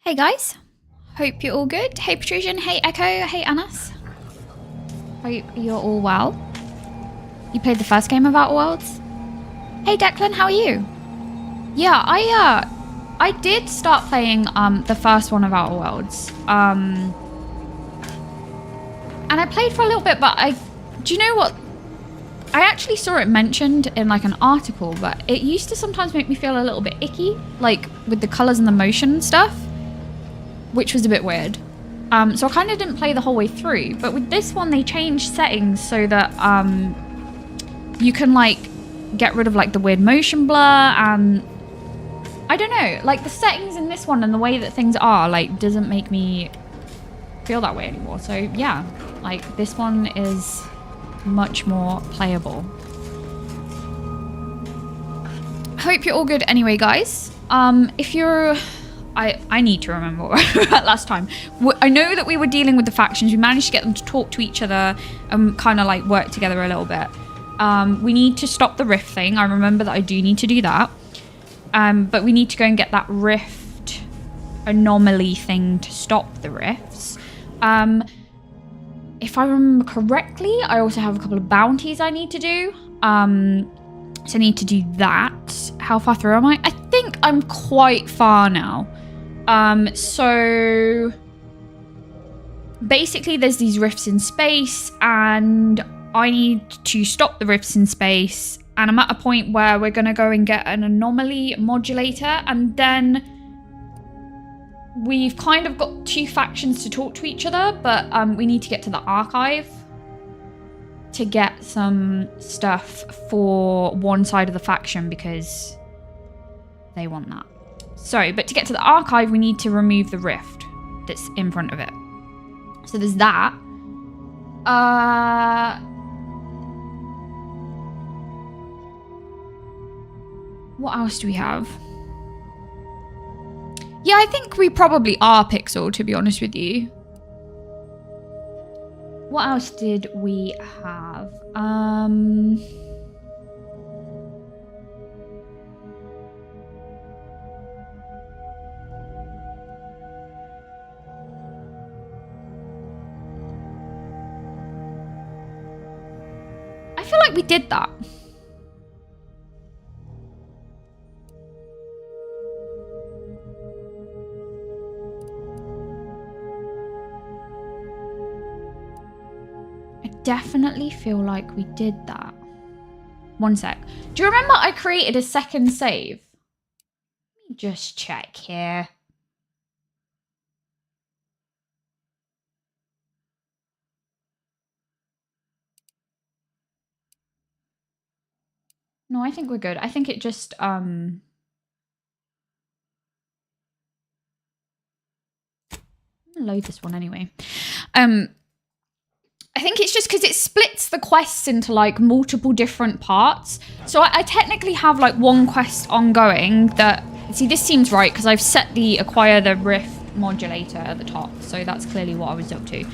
Hey guys, hope you're all good. Hey Protrusion, hey Echo, hey Anas. Hope you're all well. You played the first game of Outer Worlds? Hey Declan, how are you? Yeah, I did start playing the first one of Outer Worlds. And I played for a little bit, but do you know what? I actually saw it mentioned in like an article, but it used to sometimes make me feel a little bit icky, like with the colors and the motion and stuff, which was a bit weird. So I kind of didn't play the whole way through, but with this one they changed settings so that you can like get rid of like the weird motion blur, and I don't know, like the settings in this one and the way that things are like doesn't make me feel that way anymore. So yeah, like this one is much more playable. Hope you're all good anyway, guys. If you're... I need to remember where we were at last time. I know that we were dealing with the factions. We managed to get them to talk to each other and kind of like work together a little bit. We need to stop the rift thing. I remember that I do need to do that. But we need to go and get that rift anomaly thing to stop the rifts. If I remember correctly, I also have a couple of bounties I need to do. So I need to do that. How far through am I? I think I'm quite far now. So basically there's these rifts in space and I need to stop the rifts in space. And I'm at a point where we're going to go and get an anomaly modulator, and then we've kind of got two factions to talk to each other, but we need to get to the archive to get some stuff for one side of the faction because they want that. So, but to get to the archive, we need to remove the rift that's in front of it. So there's that. What else do we have? Yeah, I think we probably are Pixel, to be honest with you. What else did we have? I feel like we did that. Definitely feel like we did that. One sec. Do you remember I created a second save? Let me just check here. No, I think we're good. I think it just load this one anyway. I think it's just because it splits the quests into like multiple different parts. So I technically have like one quest ongoing that, see, this seems right because I've set the acquire the rift modulator at the top. So that's clearly what I was up to.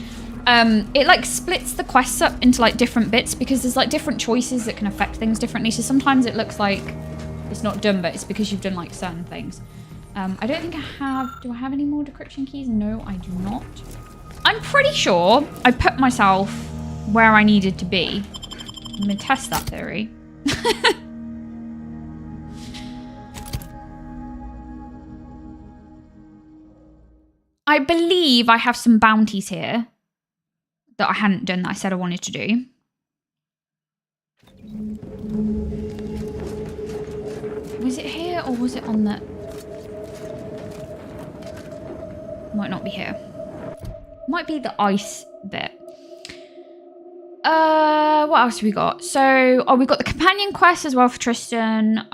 It like splits the quests up into like different bits because there's like different choices that can affect things differently. So sometimes it looks like it's not done, but it's because you've done like certain things. I don't think I have, do I have any more decryption keys? No, I do not. I'm pretty sure I put myself where I needed to be. I'm going to test that theory. I believe I have some bounties here that I hadn't done that I said I wanted to do. Was it here or was it on the... Might not be here. Might be the ice bit. What else have we got? So, we've got the companion quest as well for Tristan.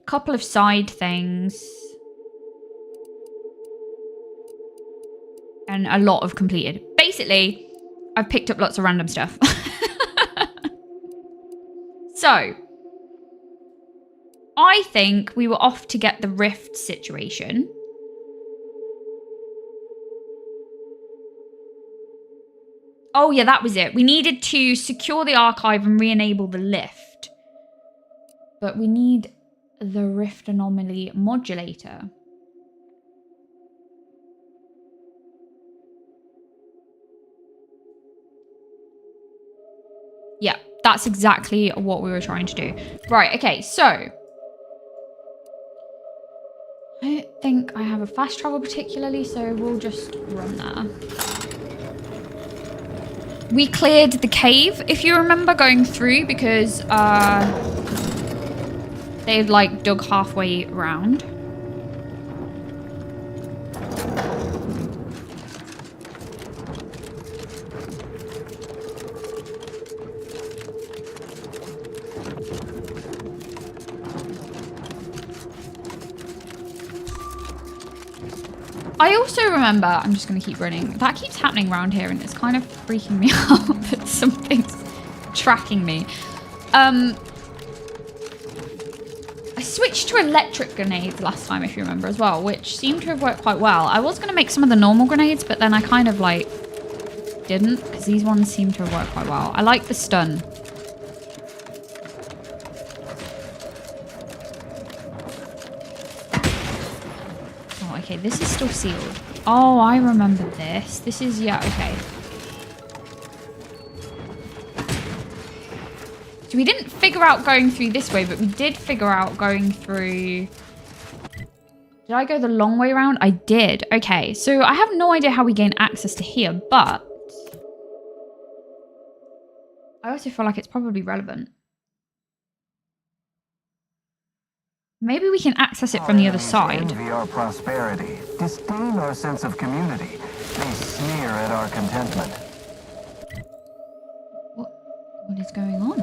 Couple of side things. And a lot of completed. Basically, I've picked up lots of random stuff. So, I think we were off to get the rift situation. Oh, yeah, that was it. We needed to secure the archive and re-enable the lift. But we need the rift anomaly modulator. Yeah, that's exactly what we were trying to do. Right, okay, so I don't think I have a fast travel particularly, so we'll just run there. We cleared the cave, if you remember, going through because they've like dug halfway around. I also remember, I'm just going to keep running. That keeps happening around here and it's kind of freaking me out that something's tracking me. I switched to electric grenades last time, if you remember as well, which seemed to have worked quite well. I was going to make some of the normal grenades, but then I kind of like didn't because these ones seem to have worked quite well. I like the stun. Okay, this is still sealed. Oh, I remember this. This is, yeah, okay. So we didn't figure out going through this way, but we did figure out going through... Did I go the long way around? I did. Okay, so I have no idea how we gain access to here, but... I also feel like it's probably relevant. Maybe we can access it from the other side. Envy our prosperity, disdain our sense of community. They sneer at our contentment. What is going on?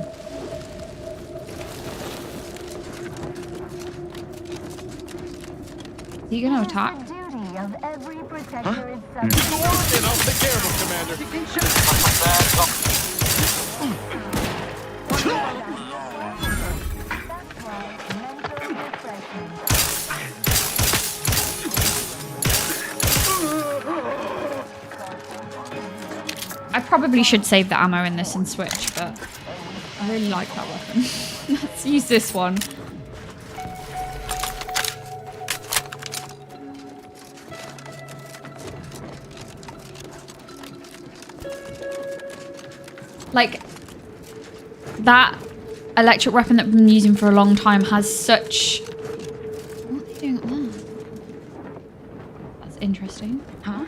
Is he going to attack? The duty of every protector Huh? is Go on, then I'll take care of him, Commander. I probably should save the ammo in this and switch, but I really like that weapon. Let's use this one. Like, that electric weapon that I've been using for a long time has such... What are they doing up there? That's interesting. Huh?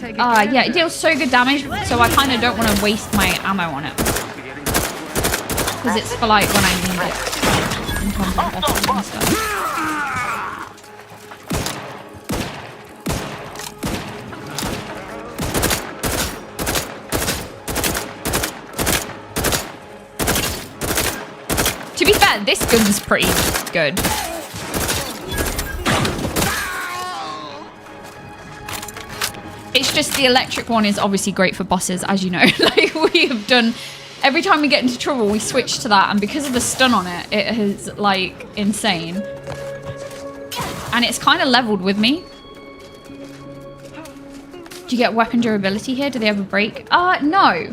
Yeah, it deals so good damage, so I kind of don't want to waste my ammo on it. Because it's for like when I need it. In terms of bosses and stuff. To be fair, this gun's pretty good. It's just the electric one is obviously great for bosses, as you know. Like, we have done... Every time we get into trouble, we switch to that. And because of the stun on it, it is, like, insane. And it's kind of leveled with me. Do you get weapon durability here? Do they have a break? No.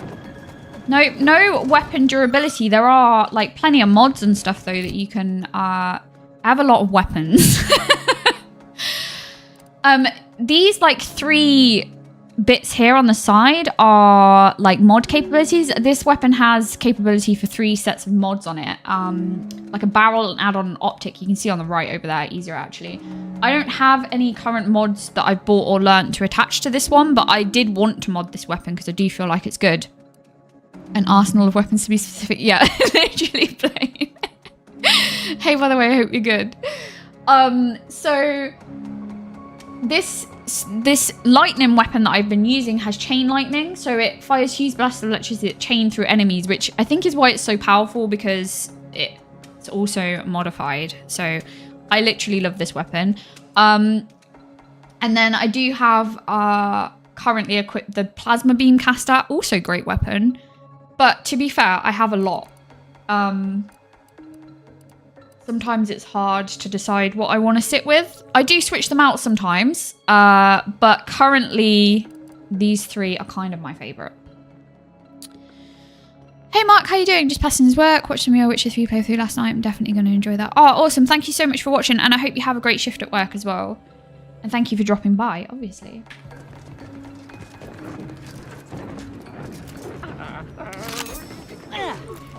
No weapon durability. There are, like, plenty of mods and stuff, though, that you can... I have a lot of weapons. These like 3 bits here on the side are like mod capabilities. This weapon has capability for 3 sets of mods on it. Like a barrel, an add-on, an optic. You can see on the right over there, easier actually. I don't have any current mods that I've bought or learnt to attach to this one, but I did want to mod this weapon because I do feel like it's good. An arsenal of weapons to be specific. Yeah, literally plain. Hey, by the way, I hope you're good. So this lightning weapon that I've been using has chain lightning, so it fires huge blasts of electricity that chain through enemies, which I think is why it's so powerful, because it's also modified. So I literally love this weapon. And then I do have currently equipped the plasma beam caster, also great weapon. But to be fair, I have a lot. Sometimes it's hard to decide what I want to sit with. I do switch them out sometimes, but currently these 3 are kind of my favourite. Hey Mark, how you doing? Just passing his work. Watched some of your Witcher 3 playthrough last night. I'm definitely going to enjoy that. Oh, awesome. Thank you so much for watching, and I hope you have a great shift at work as well. And thank you for dropping by, obviously.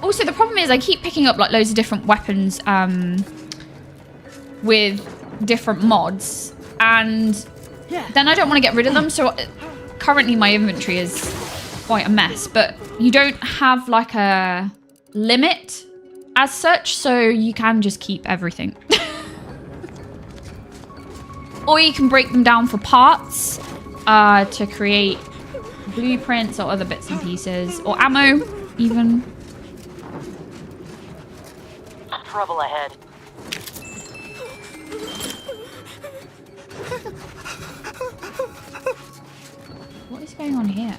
Also, the problem is I keep picking up like loads of different weapons with different mods, and then I don't want to get rid of them. So currently my inventory is quite a mess, but you don't have like a limit as such, so you can just keep everything. Or you can break them down for parts to create blueprints or other bits and pieces, or ammo even. Trouble ahead. What is going on here?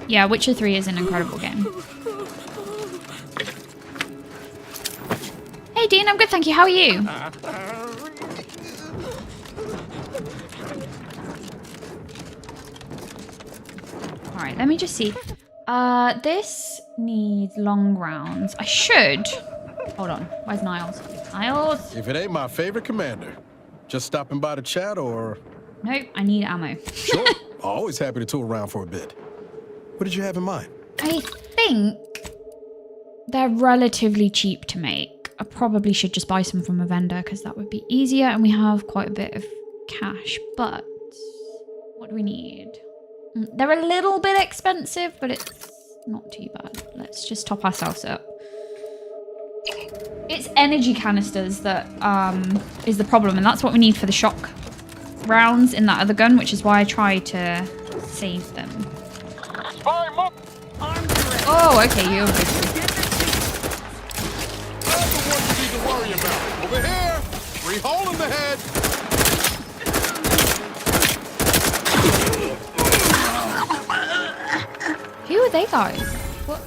Yeah, Witcher 3 is an incredible game. Hey Dean, I'm good, thank you. How are you? Alright, let me just see. This needs long rounds. I should. Hold on. Where's Niles? Niles? If it ain't my favorite commander, just stopping by to chat or... Nope, I need ammo. Sure. Always happy to tool around for a bit. What did you have in mind? I think they're relatively cheap to make. I probably should just buy some from a vendor because that would be easier, and we have quite a bit of cash. But what do we need? They're a little bit expensive, but it's not too bad. Let's just top ourselves up. It's energy canisters that is the problem, and that's what we need for the shock rounds in that other gun, which is why I try to save them. Oh, okay, you're good. That's the one you need to worry about. Over here! 3 hole in the head! Who are they guys? What?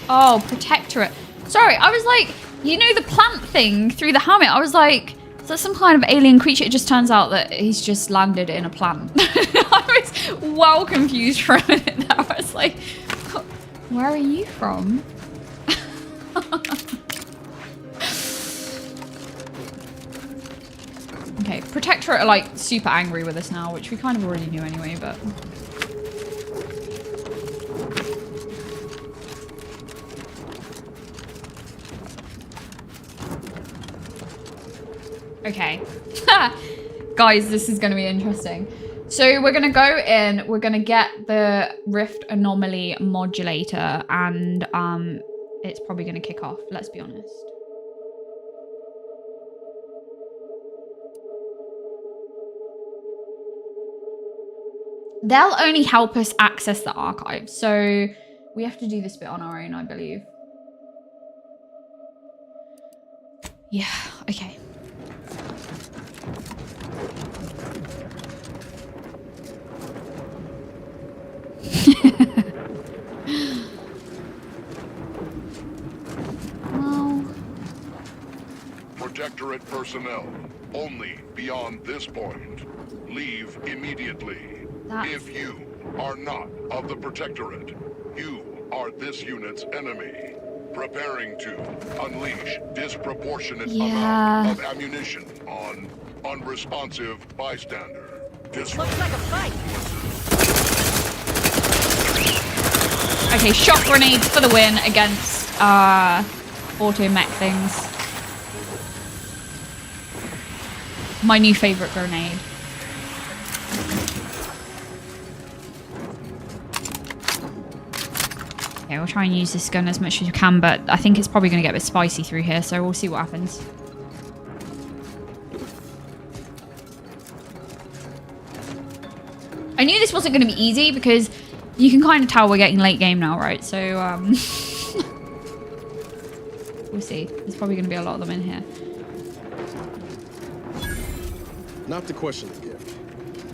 Oh, Protectorate. Sorry, I was like, you know the plant thing through the helmet? I was like, is that some kind of alien creature? It just turns out that he's just landed in a plant. I was well confused for a minute there. I was like, where are you from? Okay, Protectorate are like super angry with us now, which we kind of already knew anyway, but... Okay. Guys, this is going to be interesting. So we're going to go in, we're going to get the Rift Anomaly Modulator, and it's probably going to kick off, let's be honest. They'll only help us access the archive, so we have to do this bit on our own, I believe. Yeah, okay. Well... Protectorate personnel, only beyond this point. Leave immediately. If you are not of the Protectorate, you are this unit's enemy. Preparing to unleash disproportionate amount of ammunition on unresponsive bystander. Looks like a fight. Okay, shock grenades for the win against auto mech things. My new favorite grenade. Okay, we'll try and use this gun as much as we can, but I think it's probably going to get a bit spicy through here, so we'll see what happens. I knew this wasn't going to be easy because you can kind of tell we're getting late game now, right? So, we'll see. There's probably going to be a lot of them in here. Not to question the gift,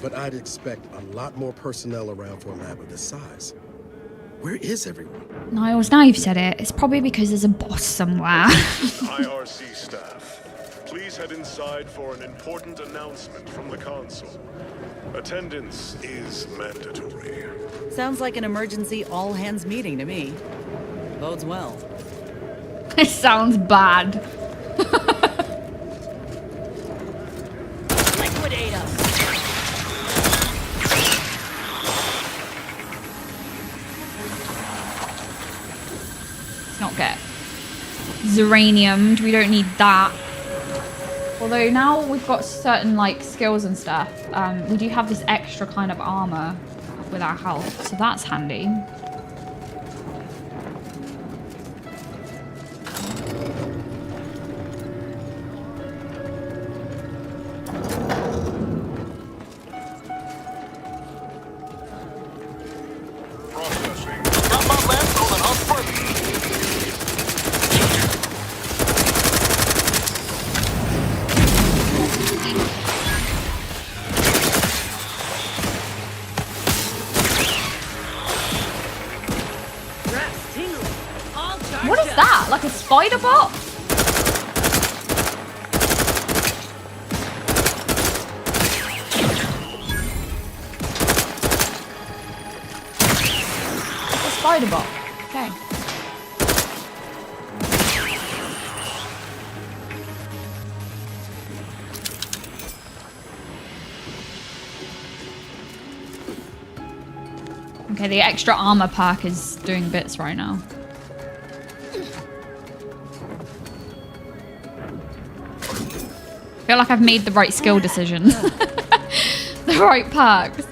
but I'd expect a lot more personnel around for a lab of this size. Where is everyone? Niles, now you've said it. It's probably because there's a boss somewhere. IRC staff, please head inside for an important announcement from the console. Attendance is mandatory. Sounds like an emergency all-hands meeting to me. Bodes well. It sounds bad. Liquidate us. Let's not get Zeraniumed. We don't need that. Although now we've got certain like skills and stuff, we do have this extra kind of armor with our health, so that's handy. Processing. Got my left on an upward. Grass tingling. All charged What is up. that? Like a spider bot? It's a spider bot. Okay. Okay, the extra armor perk is doing bits right now. I feel like I've made the right skill decisions. The right perks.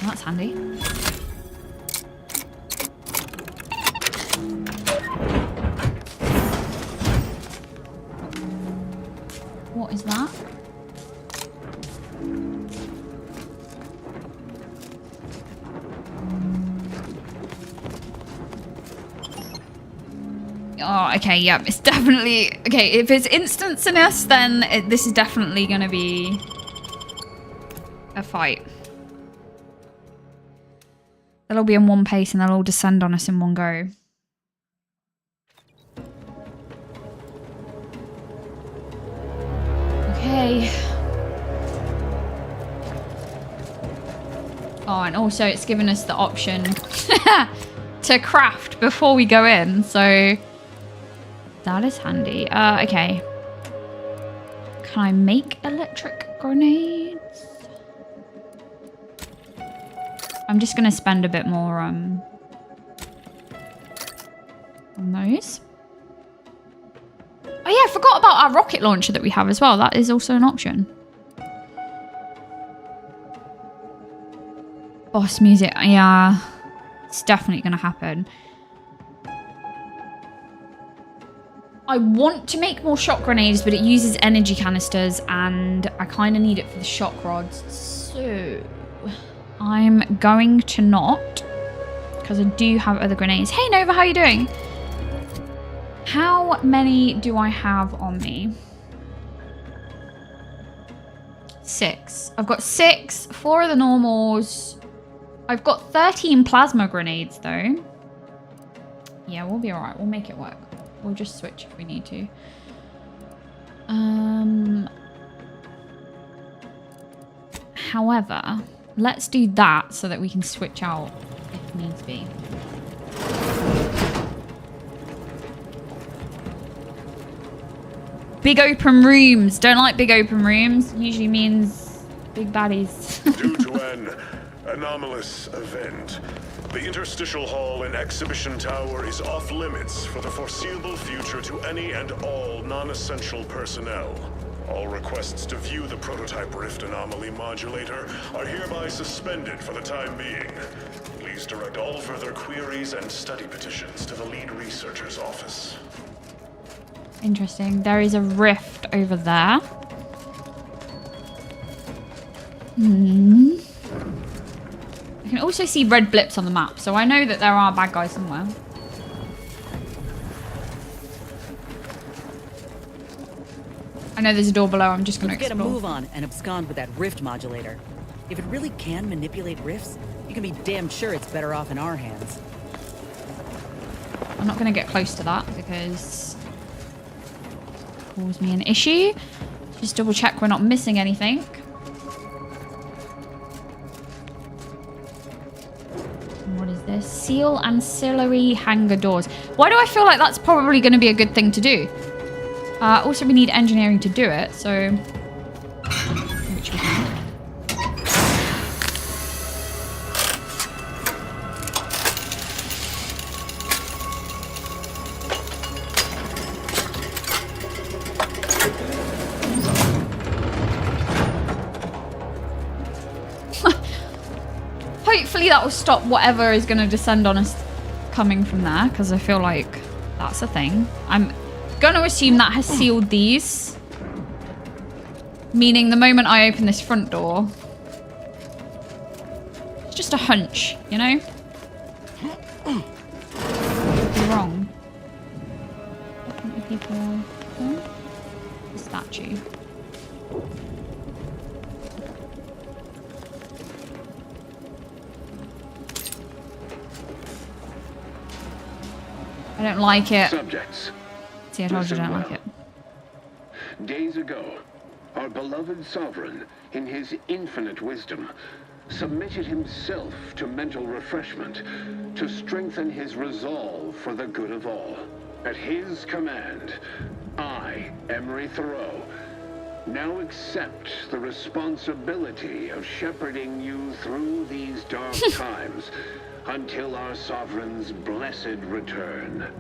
That's handy. What is that? Oh, okay, yeah, it's definitely... Okay, if it's instantaneous, then this is definitely going to be a fight. They'll all be in one pace and they'll all descend on us in one go. Okay. Oh, and also it's given us the option to craft before we go in, so that is handy. Okay. Can I make electric grenades? I'm just gonna spend a bit more on those. Oh yeah, I forgot about our rocket launcher that we have as well. That is also an option. Boss music, yeah. It's definitely gonna happen. I want to make more shock grenades, but it uses energy canisters and I kind of need it for the shock rods. So I'm going to not, because I do have other grenades. Hey Nova, how are you doing? How many do I have on me? 6. I've got 6, 4 of the normals. I've got 13 plasma grenades though. Yeah, we'll be alright. We'll make it work. We'll just switch if we need to. However, let's do that so that we can switch out if needs be. Big open rooms. Don't like big open rooms. Usually means big baddies. Due to an anomalous event, the interstitial hall and exhibition tower is off limits for the foreseeable future to any and all non-essential personnel. All requests to view the prototype rift anomaly modulator are hereby suspended for the time being. Please direct all further queries and study petitions to the lead researcher's office. Interesting. There is a rift over there. I can also see red blips on the map, so I know that there are bad guys somewhere. I know there's a door below. I'm just going to Let's get a explore. move on and abscond with that rift modulator. If it really can manipulate rifts, you can be damn sure it's better off in our hands. I'm not going to get close to that because it cause me an issue. Just double check we're not missing anything. What is this? Seal ancillary hanger doors. Why do I feel like that's probably going to be a good thing to do? Also, we need engineering to do it, so... Which we can. Hopefully that will stop whatever is going to descend on us coming from there, because I feel like that's a thing. I'm going to assume that has sealed these. Meaning the moment I open this front door... It's just a hunch, you know? Could be wrong. Definitely people... Oh, the statue. I don't like it. Subjects. See, I told you I don't like it. Days ago, our beloved sovereign, in his infinite wisdom, submitted himself to mental refreshment to strengthen his resolve for the good of all. At his command, I, Emery Thoreau, now accept the responsibility of shepherding you through these dark times until our sovereign's blessed return.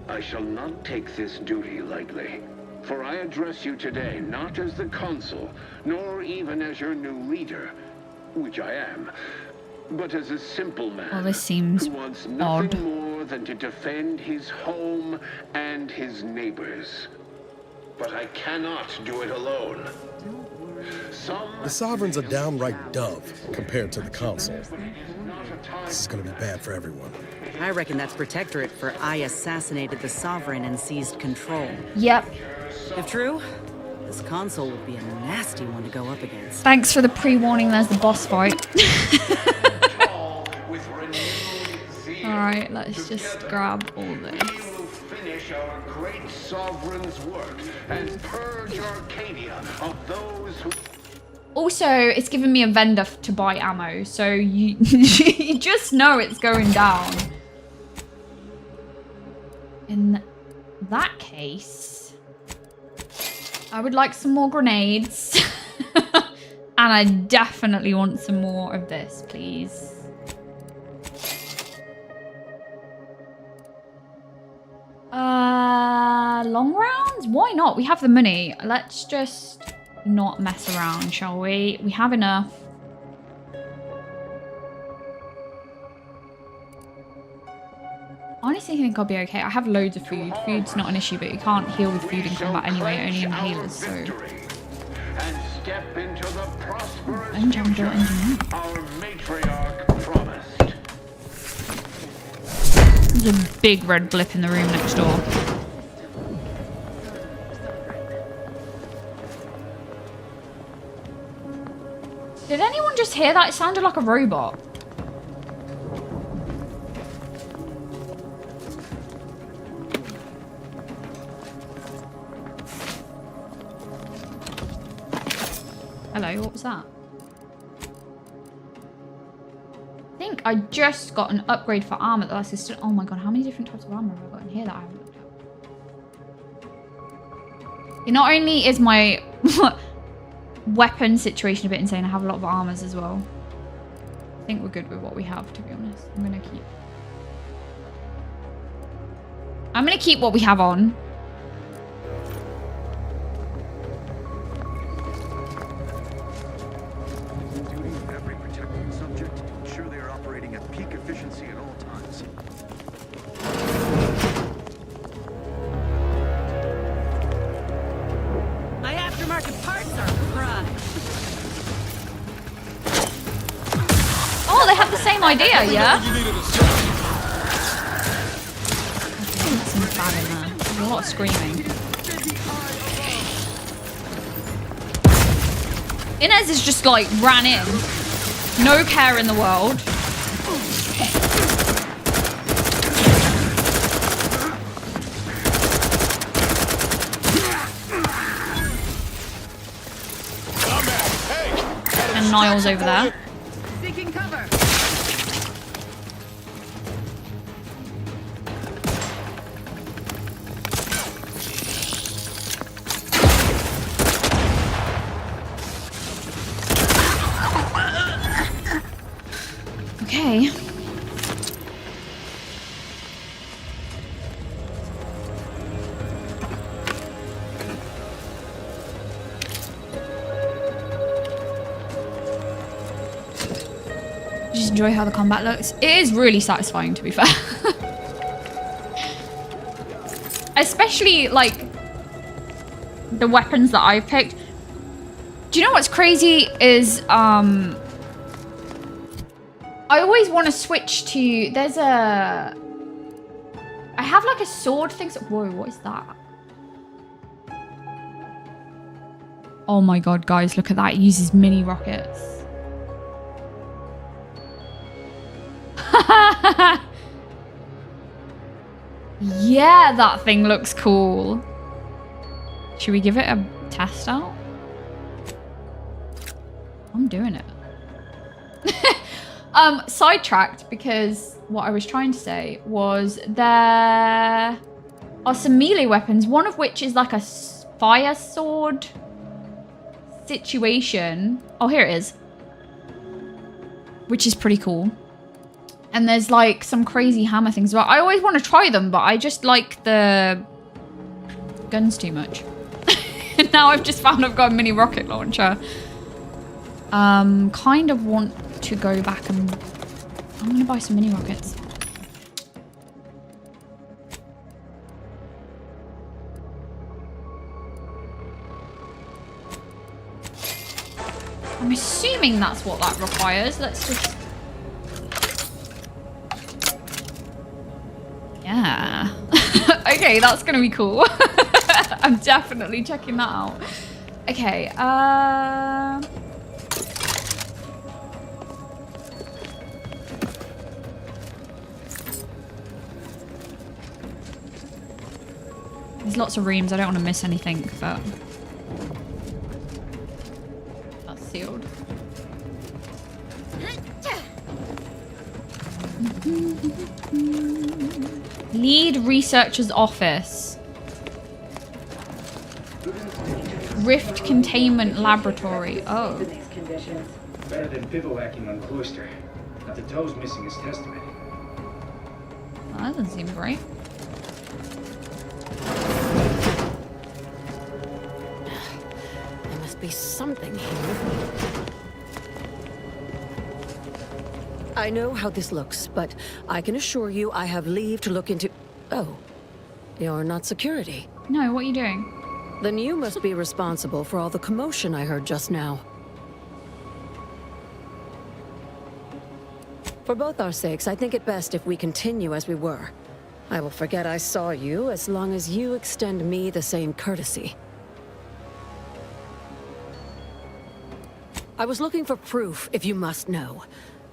I shall not take this duty lightly, for I address you today not as the consul, nor even as your new leader, which I am, but as a simple man Well, this seems who wants nothing odd. more than to defend his home and his neighbors. But I cannot do it alone. The Sovereign's a downright dove compared to the Consul. This is gonna be bad for everyone. I reckon that's protectorate for I assassinated the Sovereign and seized control. Yep. If true, this console would be a nasty one to go up against. Thanks for the pre-warning, there's the boss fight. Alright, let's just grab all this. Finish our great sovereign's work and purge Arcadia of those who... Also, it's giving me a vendor to buy ammo, so you, you just know it's going down. In that case, I would like some more grenades. And I definitely want some more of this, please. Long rounds? Why not? We have the money. Let's just not mess around, shall we? We have enough. Honestly, I think I'll be okay. I have loads of food. Food's not an issue, but you can't heal with food in combat anyway, only inhalers, so... And step into the prosperous Engine, future our matriarch promised. There's a big red blip in the room next door. Did anyone just hear that? It sounded like a robot. Hello, what was that? I think I just got an upgrade for armor that lasts. Oh my god, how many different types of armor have I got in here that I haven't looked at? Not only is my weapon situation a bit insane, I have a lot of armors as well. I think we're good with what we have, to be honest. I'm gonna keep what we have on. Duty of every protected subject to ensure they are operating at peak efficiency at all times. My aftermarket parts are prime. Oh, they have the same idea, yeah? You needed a Some bad in there. There's a lot of screaming. Inez is just like ran in. No care in the world. And Niall's over there. Seeking cover. Okay. Just enjoy how the combat looks. It is really satisfying, to be fair. Especially, like, the weapons that I've picked. Do you know what's crazy is, I always want to switch to... There's a... I have, like, a sword thing. Whoa, what is that? Oh my god, guys, look at that. It uses mini rockets. Yeah, that thing looks cool. Should we give it a test out? I'm doing it. Sidetracked because what I was trying to say was there are some melee weapons, one of which is like a fire sword situation. Oh, here it is. Which is pretty cool. And there's like some crazy hammer things. Well, I always want to try them, but I just like the guns too much. And now I've just found I've got a mini rocket launcher. Kind of want to go back and... I'm going to buy some mini rockets. I'm assuming that's what that requires. Let's just... Yeah. Okay, that's gonna be cool. I'm definitely checking that out. Okay, there's lots of rooms. I don't want to miss anything, but that's sealed. Lead researcher's office. Rift containment laboratory. Oh. Better than bivouacking on Cloister. Not the toes missing his testament. Well, that doesn't seem great. There must be something here. I know how this looks, but I can assure you I have leave to look into... Oh, you're not security. No, what are you doing? Then you must be responsible for all the commotion I heard just now. For both our sakes, I think it best if we continue as we were. I will forget I saw you as long as you extend me the same courtesy. I was looking for proof, if you must know.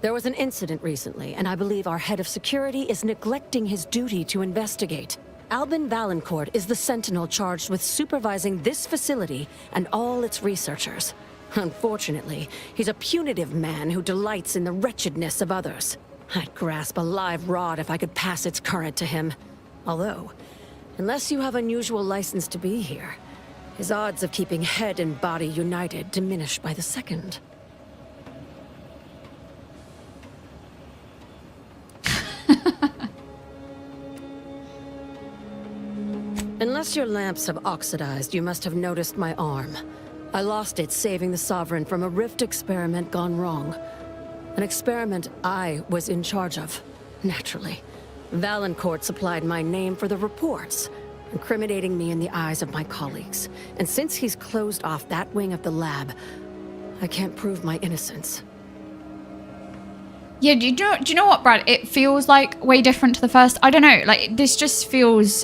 There was an incident recently, and I believe our head of security is neglecting his duty to investigate. Albin Valancourt is the sentinel charged with supervising this facility and all its researchers. Unfortunately, he's a punitive man who delights in the wretchedness of others. I'd grasp a live rod if I could pass its current to him. Although, unless you have unusual license to be here, his odds of keeping head and body united diminish by the second. Unless your lamps have oxidized, you must have noticed my arm. I lost it saving the Sovereign from a rift experiment gone wrong. An experiment I was in charge of, naturally. Valancourt supplied my name for the reports, incriminating me in the eyes of my colleagues. And since he's closed off that wing of the lab, I can't prove my innocence. Yeah, do you know what, Brad? It feels like way different to the first. I don't know, like this just feels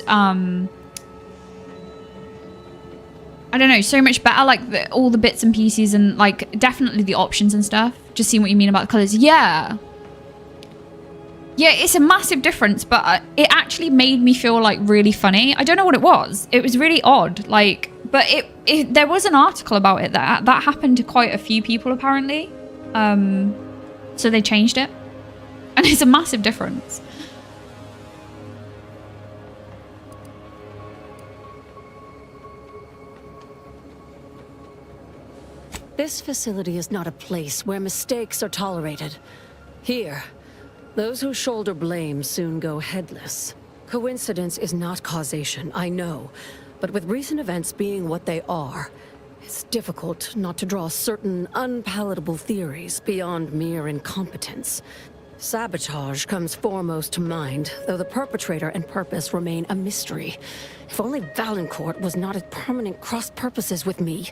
I don't know, so much better. Like all the bits and pieces and like definitely the options and stuff. Just seeing what you mean about the colors. Yeah. Yeah, it's a massive difference, but it actually made me feel like really funny. I don't know what it was. It was really odd. Like, but there was an article about it that happened to quite a few people apparently. So they changed it. And it's a massive difference. This facility is not a place where mistakes are tolerated. Here, those who shoulder blame soon go headless. Coincidence is not causation, I know. But with recent events being what they are, it's difficult not to draw certain unpalatable theories beyond mere incompetence. Sabotage comes foremost to mind, though the perpetrator and purpose remain a mystery. If only Valancourt was not at permanent cross-purposes with me.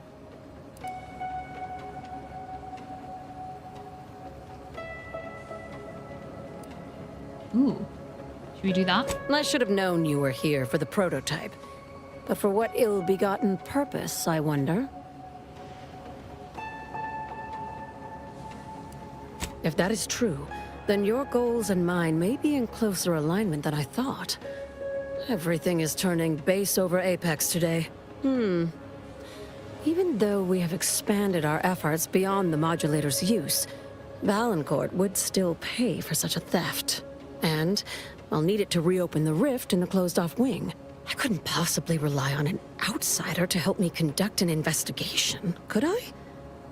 Ooh. Should we do that? I should have known you were here for the prototype. But for what ill-begotten purpose, I wonder? If that is true, then your goals and mine may be in closer alignment than I thought. Everything is turning base over apex today. Even though we have expanded our efforts beyond the modulator's use, Valancourt would still pay for such a theft. And I'll need it to reopen the rift in the closed-off wing. I couldn't possibly rely on an outsider to help me conduct an investigation, could I?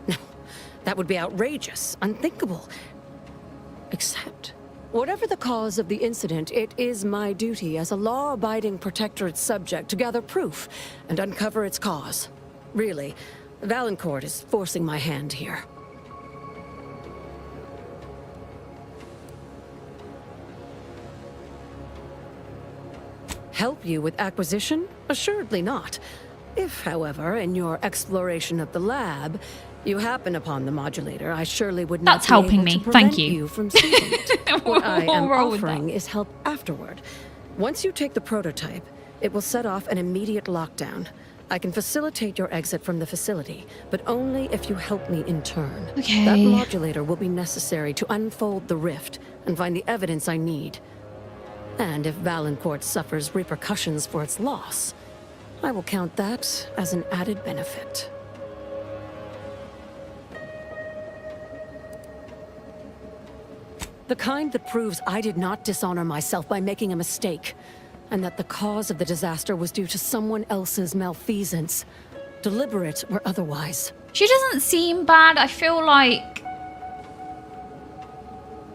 No, that would be outrageous, unthinkable. Except, whatever the cause of the incident, it is my duty as a law-abiding Protectorate subject to gather proof and uncover its cause. Really, Valancourt is forcing my hand here. Help you with acquisition? Assuredly not. If, however, in your exploration of the lab, you happen upon the modulator, I surely would not That's helping me. Thank you. From seeing it. What I am offering is help afterward. Once you take the prototype, it will set off an immediate lockdown. I can facilitate your exit from the facility, but only if you help me in turn. Okay. That modulator will be necessary to unfold the rift and find the evidence I need. And if Valancourt suffers repercussions for its loss, I will count that as an added benefit. The kind that proves I did not dishonor myself by making a mistake, and that the cause of the disaster was due to someone else's malfeasance, deliberate or otherwise. She doesn't seem bad. I feel like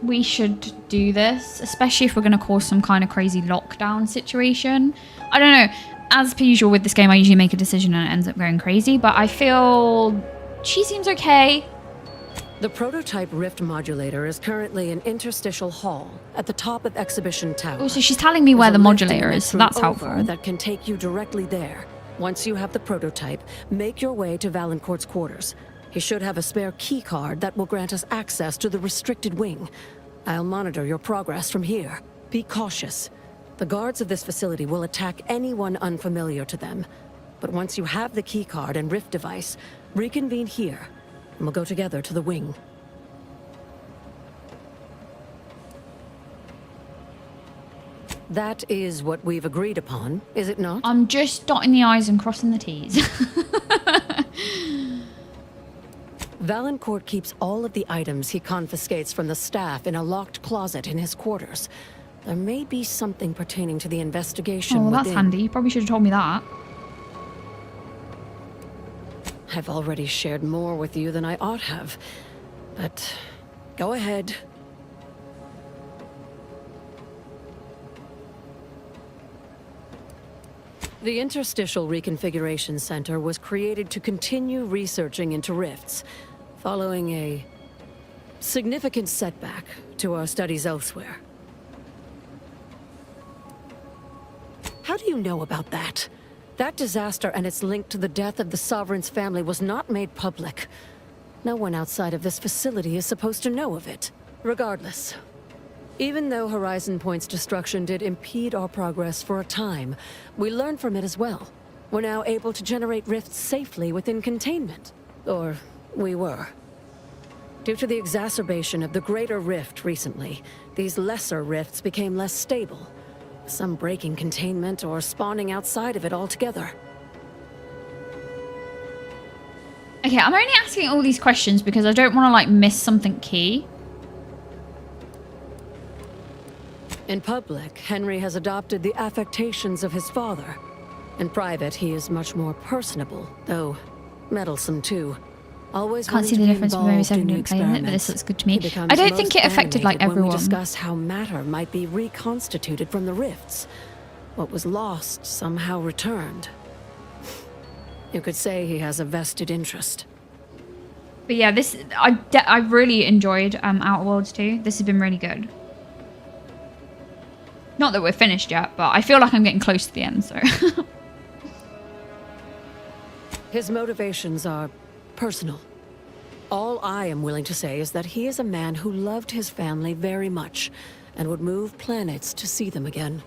we should do this, especially if we're going to cause some kind of crazy lockdown situation. I don't know. As per usual with this game, I usually make a decision and it ends up going crazy, but I feel she seems okay. The prototype rift modulator is currently in Interstitial Hall at the top of Exhibition Tower. Oh, so she's telling me where the modulator is, so that's helpful. That can take you directly there. Once you have the prototype, make your way to Valancourt's quarters. He should have a spare key card that will grant us access to the restricted wing. I'll monitor your progress from here. Be cautious. The guards of this facility will attack anyone unfamiliar to them. But once you have the key card and rift device, reconvene here, and we'll go together to the wing. That is what we've agreed upon, is it not? I'm just dotting the I's and crossing the T's. Valancourt keeps all of the items he confiscates from the staff in a locked closet in his quarters. There may be something pertaining to the investigation Oh, that's within. handy. You probably should have told me that. I've already shared more with you than I ought have. But go ahead. The Interstitial Reconfiguration Center was created to continue researching into rifts, following a significant setback to our studies elsewhere. How do you know about that? That disaster and its link to the death of the Sovereign's family was not made public. No one outside of this facility is supposed to know of it. Regardless, even though Horizon Point's destruction did impede our progress for a time, we learned from it as well. We're now able to generate rifts safely within containment. Or we were. Due to the exacerbation of the greater rift recently, these lesser rifts became less stable. Some breaking containment or spawning outside of it altogether. Okay, I'm only asking all these questions because I don't want to, like, miss something key. In public, Henry has adopted the affectations of his father. In private, he is much more personable, though meddlesome too. Always Can't see the difference between maybe second and playing it, but this looks good to me. I don't think it affected, like, everyone. When we discuss how matter might be reconstituted from the rifts. What was lost somehow returned. You could say he has a vested interest. But yeah, this I really enjoyed Outer Worlds 2. This has been really good. Not that we're finished yet, but I feel like I'm getting close to the end, so. His motivations are personal. All I am willing to say is that he is a man who loved his family very much and would move planets to see them again.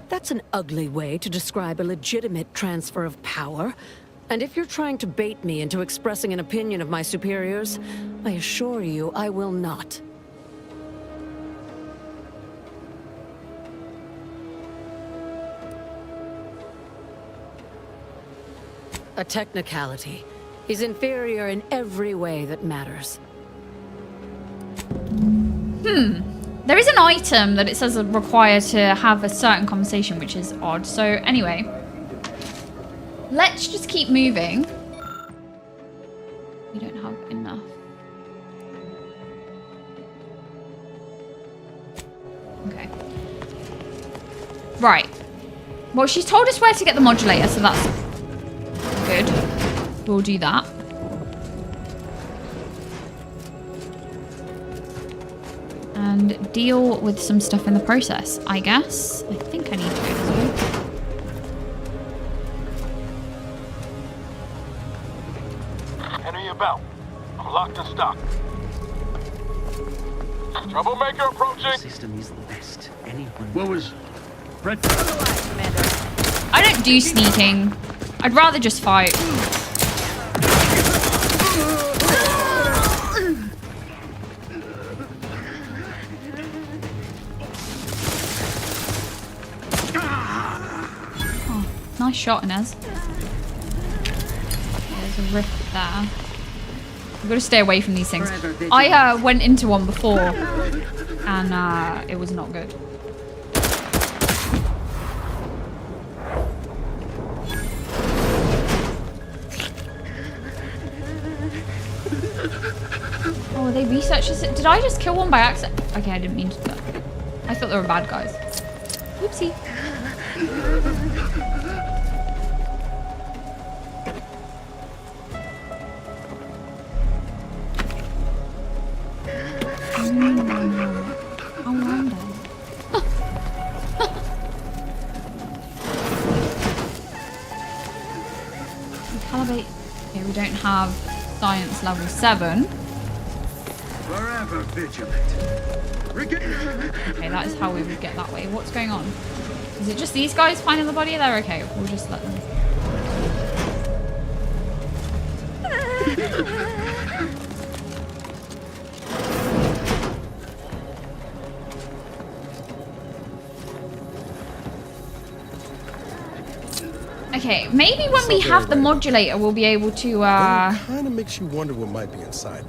That's an ugly way to describe a legitimate transfer of power. And if you're trying to bait me into expressing an opinion of my superiors, I assure you I will not. A technicality. He's inferior in every way that matters. There is an item that it says required to have a certain conversation, which is odd. So anyway, let's just keep moving. We don't have enough. Okay. Right. Well, she's told us where to get the modulator, so that's good. We'll do that. And deal with some stuff in the process, I guess. I think I need to go this way. Henry about. Locked and stocked. Troublemaker approaching. System is the best. Anyone. What was... Red... I don't do sneaking. I'd rather just fight. Oh, nice shot, Inez. There's a rift there. We've got to stay away from these things. I went into one before, and it was not good. Oh, they researched this. Did I just kill one by accident? Okay, I didn't mean to do that. I thought they were bad guys. Oopsie. How random. Calibrate. Okay, we don't have science level 7. Forever vigilant. Okay, that is how we would get that way. What's going on? Is it just these guys finding the body? They're okay. We'll just let them. Okay, maybe when we have the modulator, we'll be able to. Kind of makes you wonder what might be inside.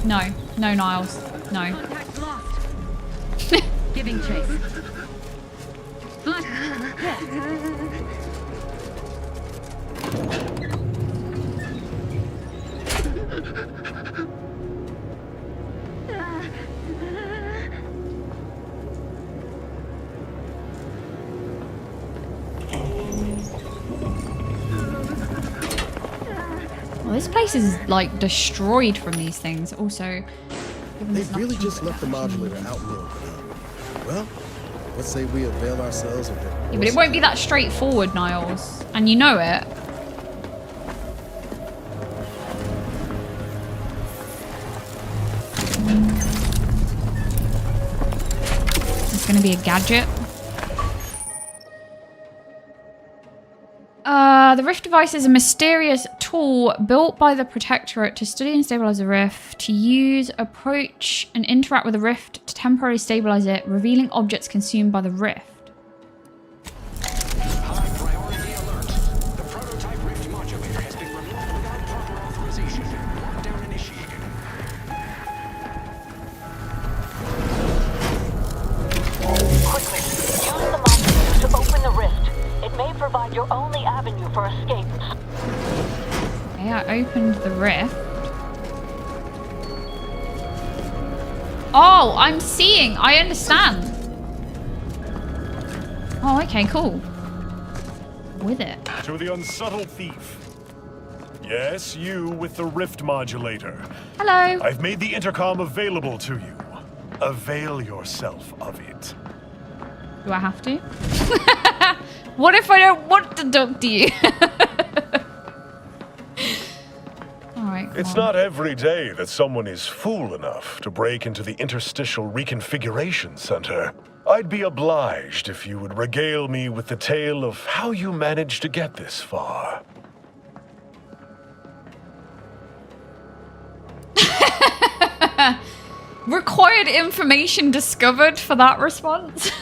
No, no, Niles, no. Contact lost. Giving chase. Well, this place is like destroyed from these things. Also, They really just left the modulator out in the open. Well, let's say we avail ourselves of it. Yeah, but it won't be that straightforward, Niles, and you know it. be a gadget. The Rift device is a mysterious tool built by the Protectorate to study and stabilize the Rift, to use, approach, and interact with the Rift to temporarily stabilize it, revealing objects consumed by the Rift. High priority alert. The prototype Rift modulator has been removed without proper authorization. Lockdown initiated. Quickly, use the modulator to open the Rift. It may provide your only avenue for escape. Okay, I opened the Rift. Oh, I'm seeing. I understand. Oh, okay, cool. With it. To the unsubtle thief. Yes, you with the Rift modulator. Hello. I've made the intercom available to you. Avail yourself of it. Do I have to? What if I don't want to talk to you? Alright, It's not every day that someone is fool enough to break into the Interstitial Reconfiguration Center. I'd be obliged if you would regale me with the tale of how you managed to get this far. Required information discovered for that response.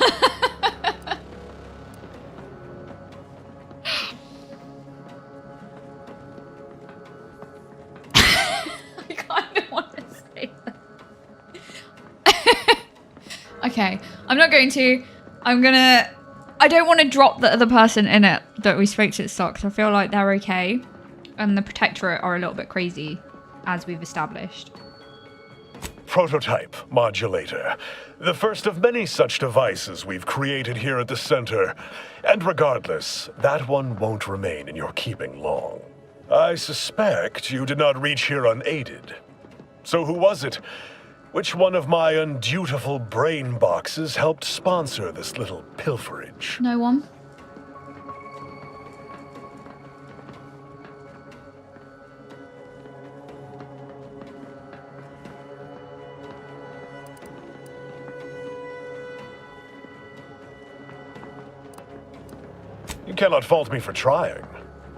I kind of want to say that. Okay, I'm not going to. I don't want to drop the other person in it that we spoke to at stocks. I feel like they're okay. And the Protectorate are a little bit crazy, as we've established. Prototype modulator. The first of many such devices we've created here at the center. And regardless, that one won't remain in your keeping long. I suspect you did not reach here unaided. So who was it? Which one of my undutiful brain boxes helped sponsor this little pilferage? No one. You cannot fault me for trying.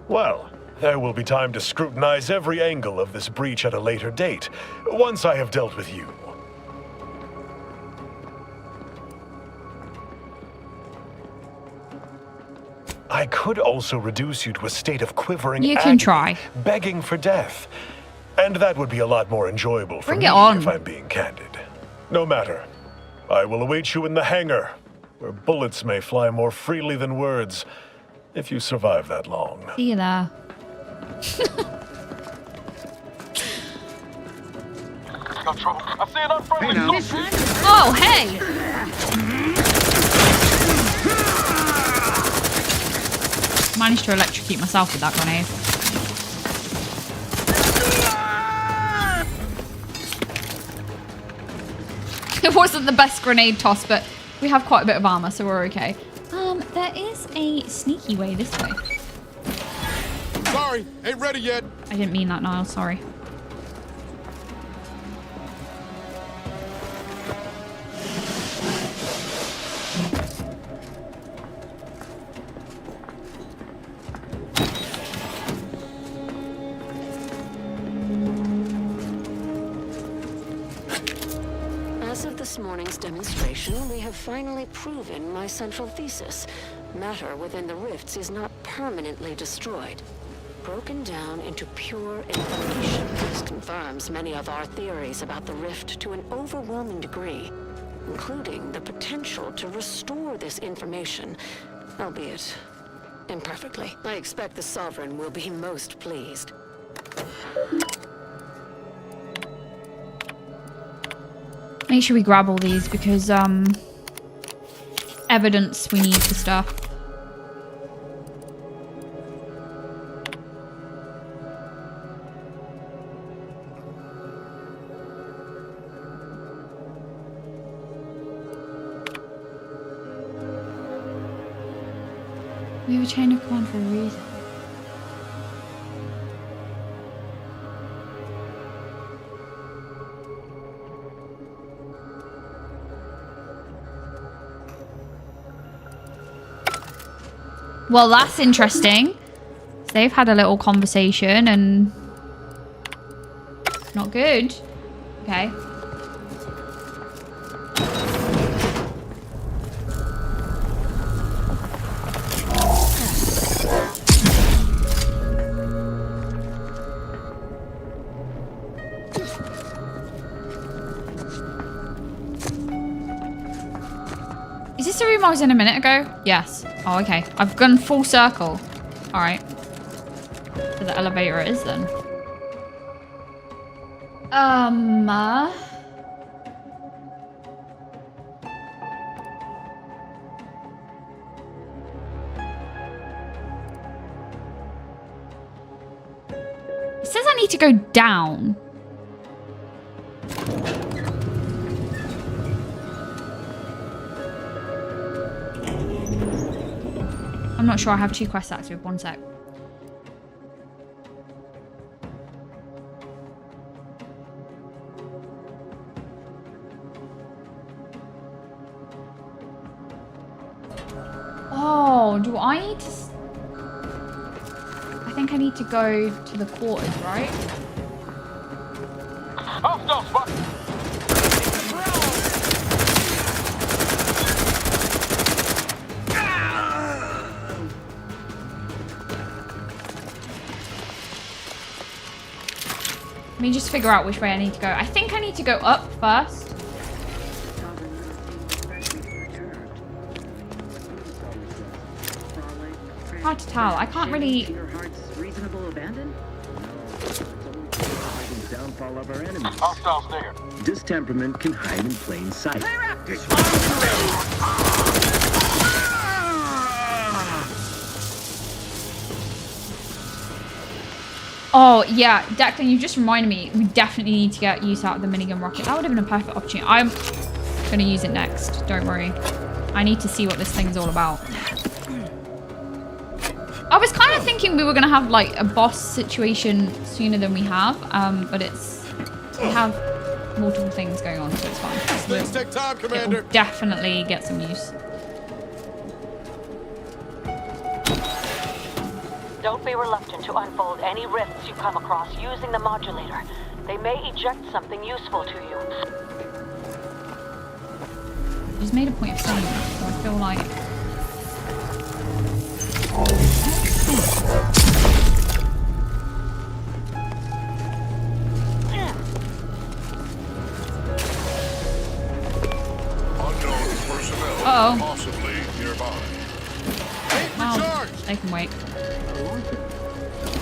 Well, there will be time to scrutinize every angle of this breach at a later date, once I have dealt with you. I could also reduce you to a state of quivering You can agony, try. begging for death. And that would be a lot more enjoyable for Bring me it on. if I'm being candid. No matter. I will await you in the hangar, where bullets may fly more freely than words, if you survive that long. See you there. Got trouble. I see an unfriendly soldier. Oh, hey! Managed to electrocute myself with that grenade. It wasn't the best grenade toss, but we have quite a bit of armor, so we're okay. There is a sneaky way this way. Sorry, ain't ready yet. I didn't mean that, Niall, sorry. As of this morning's demonstration, we have finally proven my central thesis. Matter within the rifts is not permanently destroyed. Broken down into pure information. This confirms many of our theories about the rift to an overwhelming degree, including the potential to restore this information, albeit imperfectly. I expect the Sovereign will be most pleased. Make sure we grab all these because, evidence we need for stuff. We have a chain of command for a reason. Well, that's interesting. So they've had a little conversation and... Not good. Okay. Is this the room I was in a minute ago? Yes. Oh, okay. I've gone full circle. All right. So the elevator it is then. It says I need to go down. I'm not sure I have 2 quests active. 1 sec. Oh, do I need to... I think I need to go to the quarters, right? Let me just figure out which way I need to go. I think I need to go up first. Hard to tell. I can't really... Reasonable abandon? Downfall of our enemies. Hostiles there. Distemperament can hide in plain sight. Oh, yeah. Declan, you just reminded me. We definitely need to get use out of the minigun rocket. That would have been a perfect opportunity. I'm going to use it next. Don't worry. I need to see what this thing's all about. I was kind of thinking we were going to have, like, a boss situation sooner than we have. But it's... We have multiple things going on, so it's fine. Things take time, Commander. It will definitely get some use. Don't be reluctant to unfold any rifts you come across using the modulator. They may eject something useful to you. I just made a point of saying that, so I feel like... Unknown personnel Uh-oh. possibly nearby. Oh, they can wait.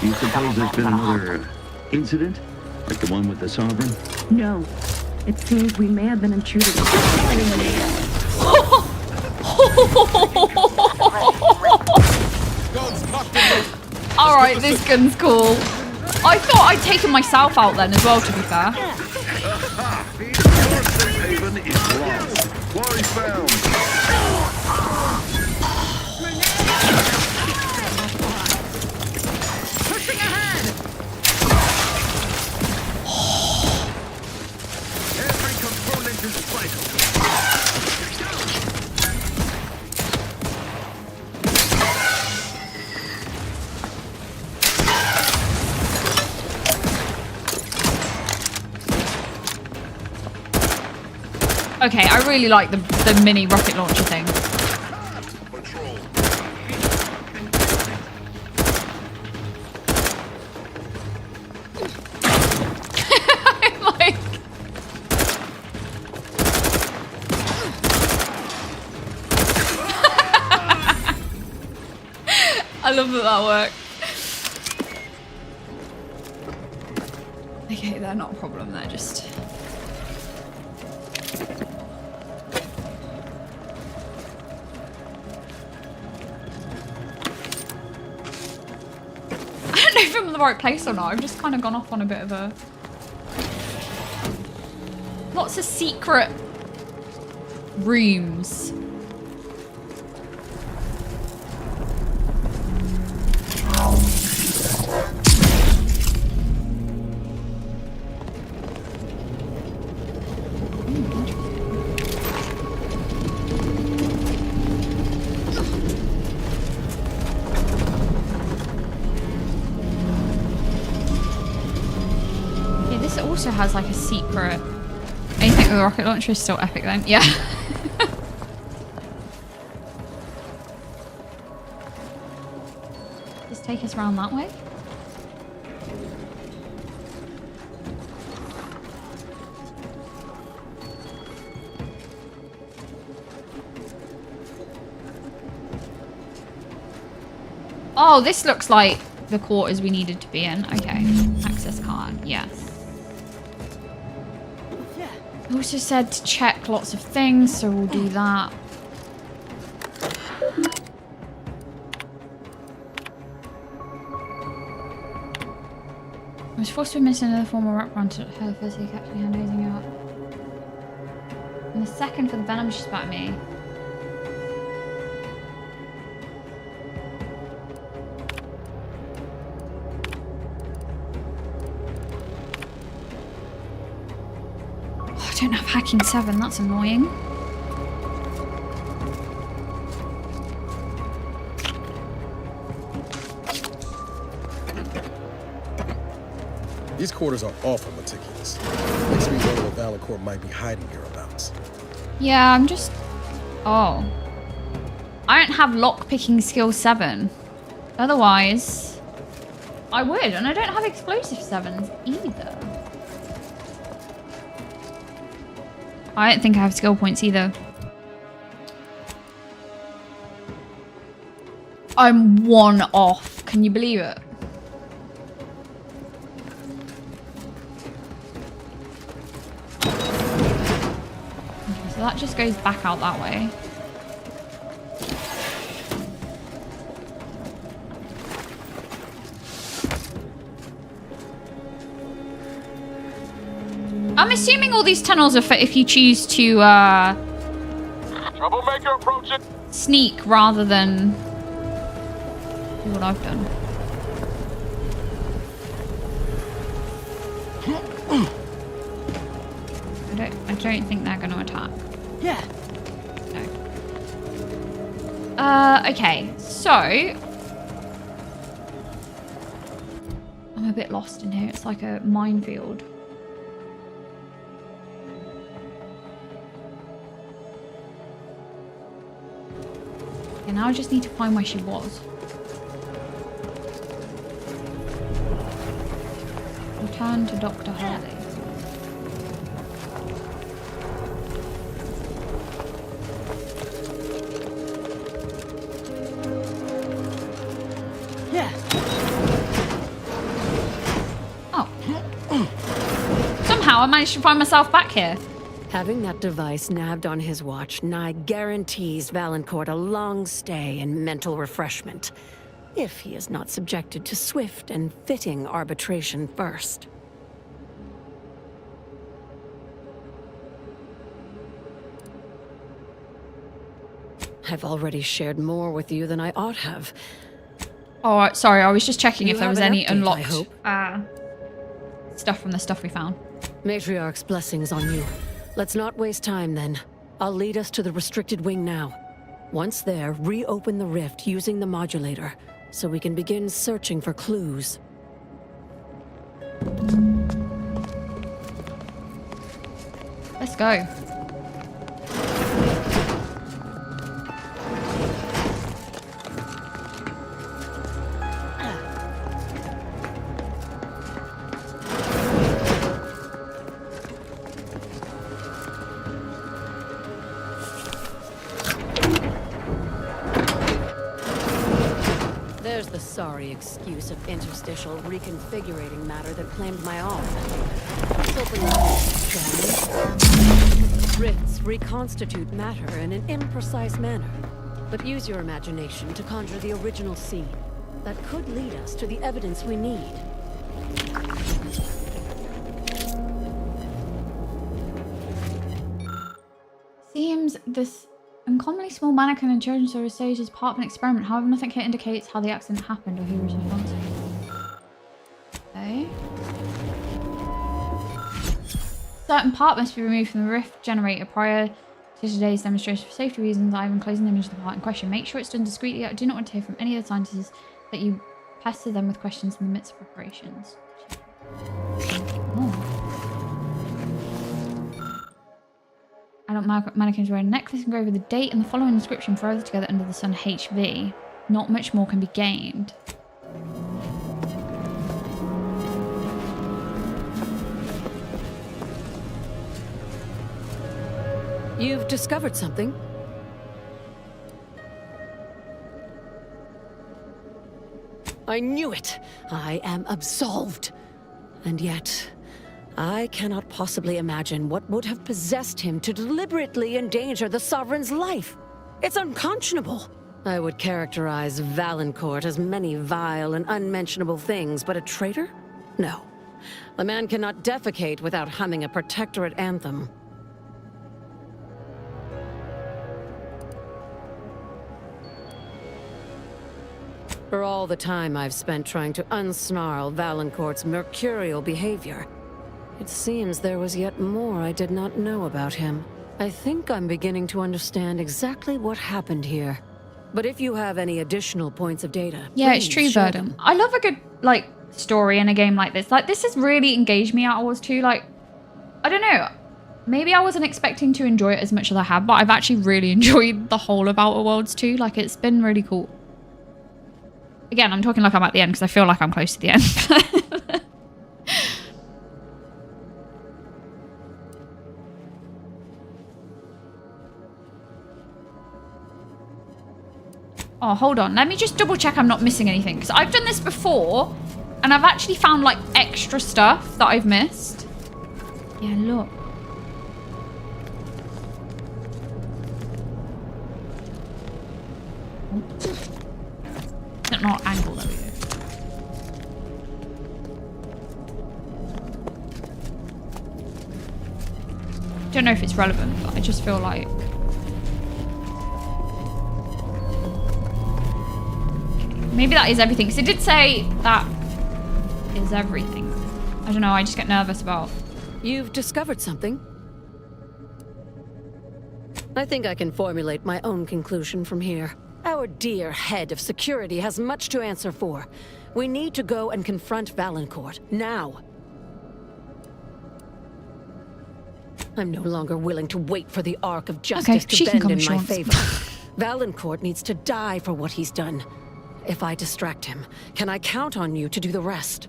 Do you suppose there's been another incident? Like the one with the Sovereign? No. It seems we may have been intruded upon. Alright, this gun's cool. I thought I'd taken myself out then as well, to be fair. Your safe haven is lost. Quarry found. Pushing ahead! Every component is vital. Okay, I really like the mini rocket launcher thing. Patrol. Like... I love that worked. Okay, they're not a problem, they're just... I don't know if I'm in the right place or not. I've just kind of gone off on a bit of a... Lots of secret rooms. also has like a secret. Anything with a rocket launcher is still epic then. Yeah. Just take us around that way. Oh, this looks like the quarters we needed to be in. Okay. Access card. Yes. It also said to check lots of things, so we'll do that. I was forced to admit another formal wraparound to her first he kept hand raising up. And the second for the venom she spat at me. I don't have hacking 7, that's annoying. These quarters are awful meticulous. Makes me wonder what Valancourt might be hiding hereabouts. Yeah, I'm just... Oh. I don't have lockpicking skill 7. Otherwise, I would. And I don't have explosive 7s either. I don't think I have skill points either. I'm 1 off. Can you believe it? Okay, so that just goes back out that way. I'm assuming all these tunnels are for if you choose to Troublemaker approaching. sneak rather than do what I've done. I don't think they're gonna attack. Yeah. No. Okay, so I'm a bit lost in here. It's like a minefield. Okay, now I just need to find where she was. Return to Dr. Harley. Yeah. Oh. Somehow I managed to find myself back here. Having that device nabbed on his watch nigh guarantees Valancourt a long stay and mental refreshment, if he is not subjected to swift and fitting arbitration first. I've already shared more with you than I ought have. Oh, sorry, I was just checking You if there have was an any update, I unlocked hope. stuff from the stuff we found. Matriarch's blessings on you. Let's not waste time then. I'll lead us to the restricted wing now. Once there, reopen the rift using the modulator, so we can begin searching for clues. Let's go. There's the sorry excuse of interstitial reconfigurating matter that claimed my arm. Let's open the rifts reconstitute matter in an imprecise manner, but use your imagination to conjure the original scene that could lead us to the evidence we need. Seems this uncommonly small mannequin in children's service stage is part of an experiment. However, nothing here indicates how the accident happened or who was responsible. Okay. Certain part must be removed from the rift generator prior to today's demonstration for safety reasons. I am enclosing the image of the part in question. Make sure it's done discreetly. I do not want to hear from any of the scientists that you pester them with questions in the midst of preparations. Oh. Adult mannequins wearing a necklace engraved with a date and the following inscription: forever together under the sun, HV. Not much more can be gained. You've discovered something? I knew it! I am absolved. And yet, I cannot possibly imagine what would have possessed him to deliberately endanger the Sovereign's life. It's unconscionable. I would characterize Valancourt as many vile and unmentionable things, but a traitor? No. A man cannot defecate without humming a Protectorate anthem. For all the time I've spent trying to unsnarl Valancourt's mercurial behavior, it seems there was yet more I did not know about him. I think I'm beginning to understand exactly what happened here. But if you have any additional points of data, yeah, it's true, Verdum. I love a good, like, story in a game like this. Like, this has really engaged me Outer Worlds 2. Like, I don't know. Maybe I wasn't expecting to enjoy it as much as I have, but I've actually really enjoyed the whole of Outer Worlds 2. Like, it's been really cool. Again, I'm talking like I'm at the end because I feel like I'm close to the end. Oh, hold on. Let me just double check I'm not missing anything. Because I've done this before. And I've actually found like extra stuff that I've missed. Yeah, look. Not angle, there we go. Don't know if it's relevant, but I just feel like... Maybe that is everything, because it did say that is everything. I don't know, I just get nervous about... You've discovered something? I think I can formulate my own conclusion from here. Our dear head of security has much to answer for. We need to go and confront Valancourt, now. I'm no longer willing to wait for the arc of justice to bend in my favor. Valancourt needs to die for what he's done. If I distract him, can I count on you to do the rest?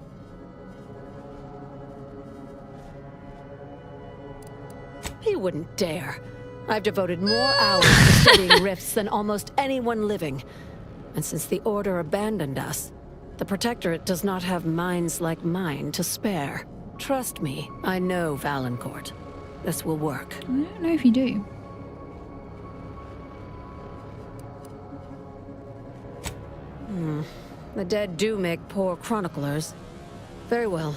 He wouldn't dare. I've devoted more hours to studying rifts than almost anyone living. And since the Order abandoned us, the Protectorate does not have minds like mine to spare. Trust me, I know Valancourt. This will work. I don't know if you do. The dead do make poor chroniclers. Very well.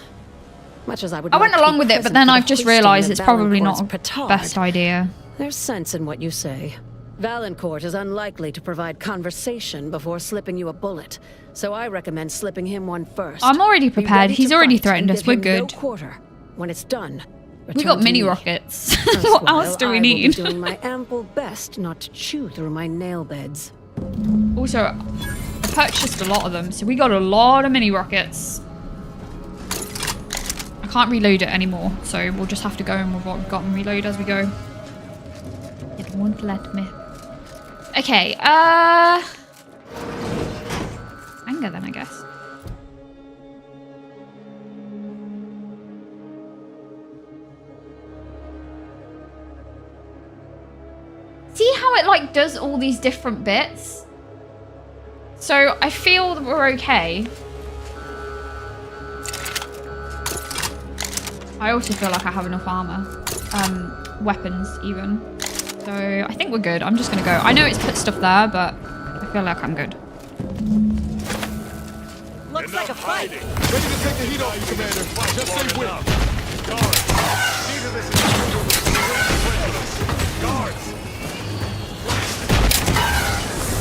Much as I would I went along with it, but then I've just realised it's probably not the best idea. There's sense in what you say. Valancourt is unlikely to provide conversation before slipping you a bullet, so I recommend slipping him one first. I'm already prepared. He's already threatened us. We're good. No quarter. When it's done, we got mini rockets. What else do we need? I will be doing my ample best not to chew through my nail beds. Also, I purchased a lot of them, so we got a lot of mini rockets. I can't reload it anymore, so we'll just have to go in with what we've got and reload as we go. It won't let me. Okay, anger then, I guess. See how it like does all these different bits? So I feel that we're okay. I also feel like I have enough armor. Weapons even. So I think we're good. I'm just gonna go. I know it's put stuff there, but I feel like I'm good. Looks like a fight. Ready to take the heat off you, Commander. Just stay with me. Guards. See to this is guards.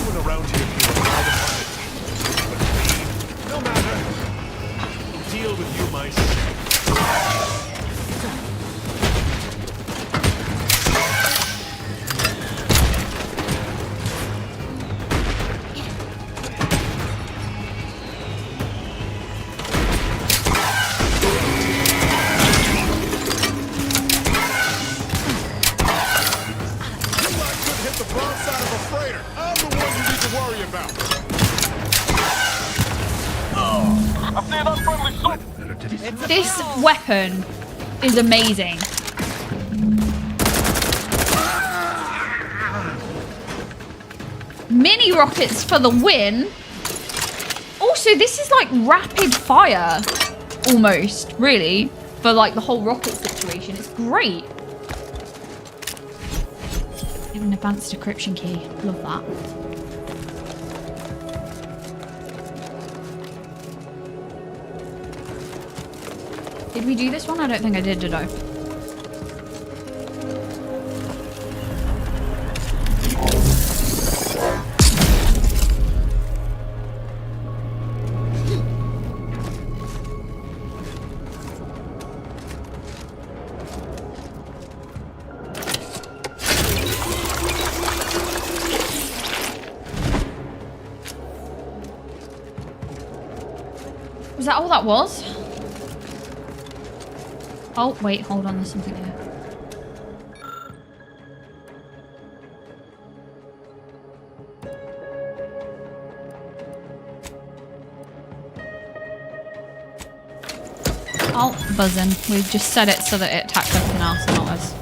Everyone around here feels proud of no matter. I'll deal with you myself. This weapon is amazing. Mini rockets for the win. Also, this is like rapid fire, almost, really, for like the whole rocket situation. It's great. An advanced decryption key. Love that. Did we do this one? I don't think I did I? Was that all that was? Oh, wait, hold on, there's something here. Oh, buzzing. We've just set it so that it attacks everything else, not us.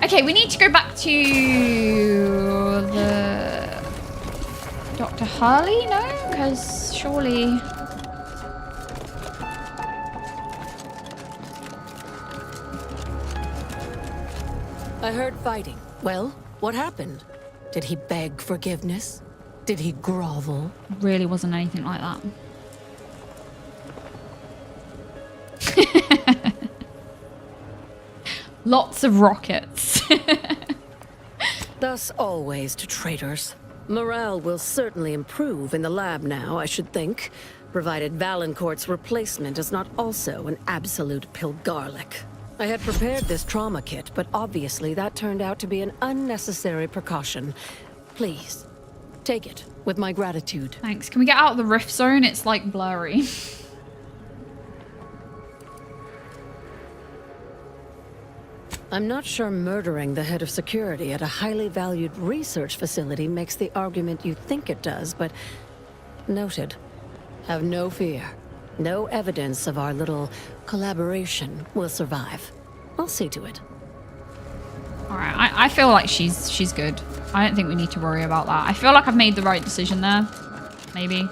Okay, we need to go back to the... Dr. Hurley? No? Because surely... I heard fighting. Well, what happened? Did he beg forgiveness? Did he grovel? Really wasn't anything like that. Lots of rockets. Thus always to traitors. Morale will certainly improve in the lab now, I should think, provided Valancourt's replacement is not also an absolute pilgarlic. I had prepared this trauma kit, but obviously that turned out to be an unnecessary precaution. Please, take it with my gratitude. Thanks. Can we get out of the rift zone? It's like blurry. I'm not sure murdering the head of security at a highly valued research facility makes the argument you think it does, but noted. Have no fear. No evidence of our little collaboration will survive. I'll see to it. Alright, I feel like she's good. I don't think we need to worry about that. I feel like I've made the right decision there. Maybe.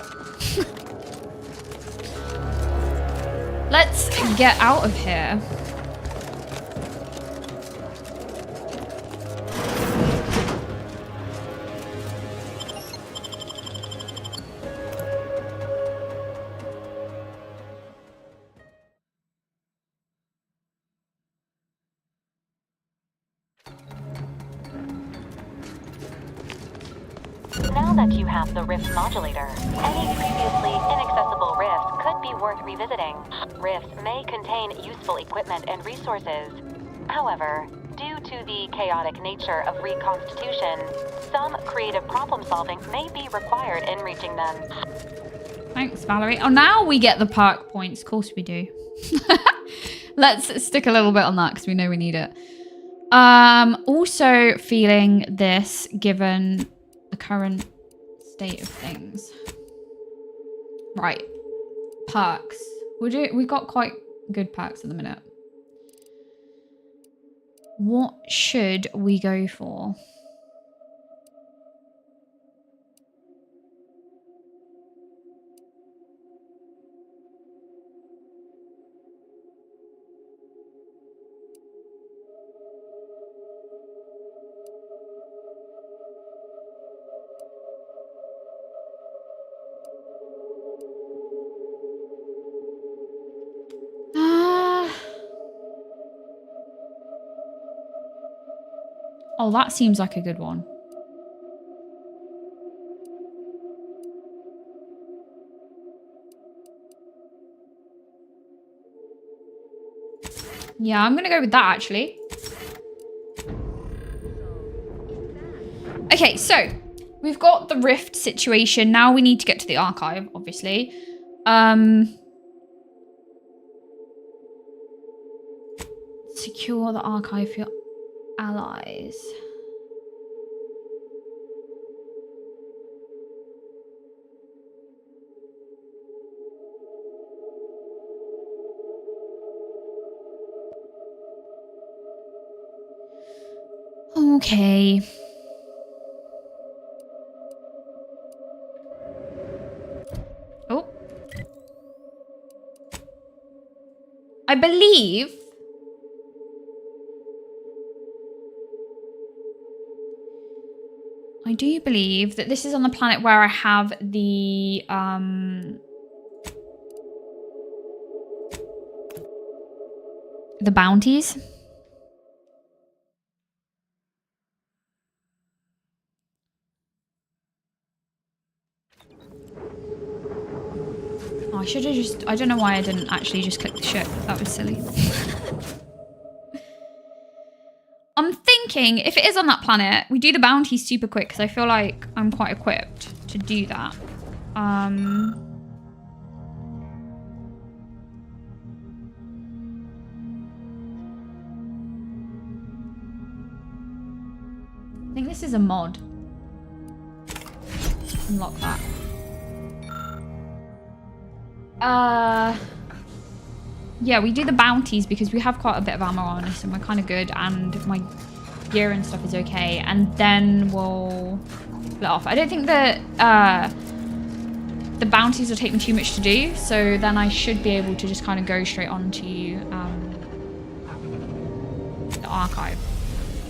Let's get out of here. Now that you have the rift modulator, any previously inaccessible rift could be worth revisiting. Rifts may contain useful equipment and resources. However, due to the chaotic nature of reconstitution, some creative problem solving may be required in reaching them. Thanks, Valerie. Oh, now we get the perk points. Of course we do. Let's stick a little bit on that because we know we need it. Also feeling this given the current state of things. Right. Perks. We got quite good perks at the minute. What should we go for? Oh, that seems like a good one. Yeah, I'm gonna go with that actually. Okay, so we've got the rift situation. Now we need to get to the archive, obviously. Secure the archive for your allies. Okay. Oh. I believe... I do believe that this is on the planet where I have the bounties. Oh, I should have just... I don't know why I didn't actually just click the ship. That was silly. I'm thinking, if it is on that planet, we do the bounties super quick because I feel like I'm quite equipped to do that. I think this is a mod. Unlock that. Yeah, we do the bounties because we have quite a bit of ammo on us and we're kind of good and my gear and stuff is okay. And then we'll split off. I don't think that the bounties will take me too much to do. So then I should be able to just kind of go straight on to the archive.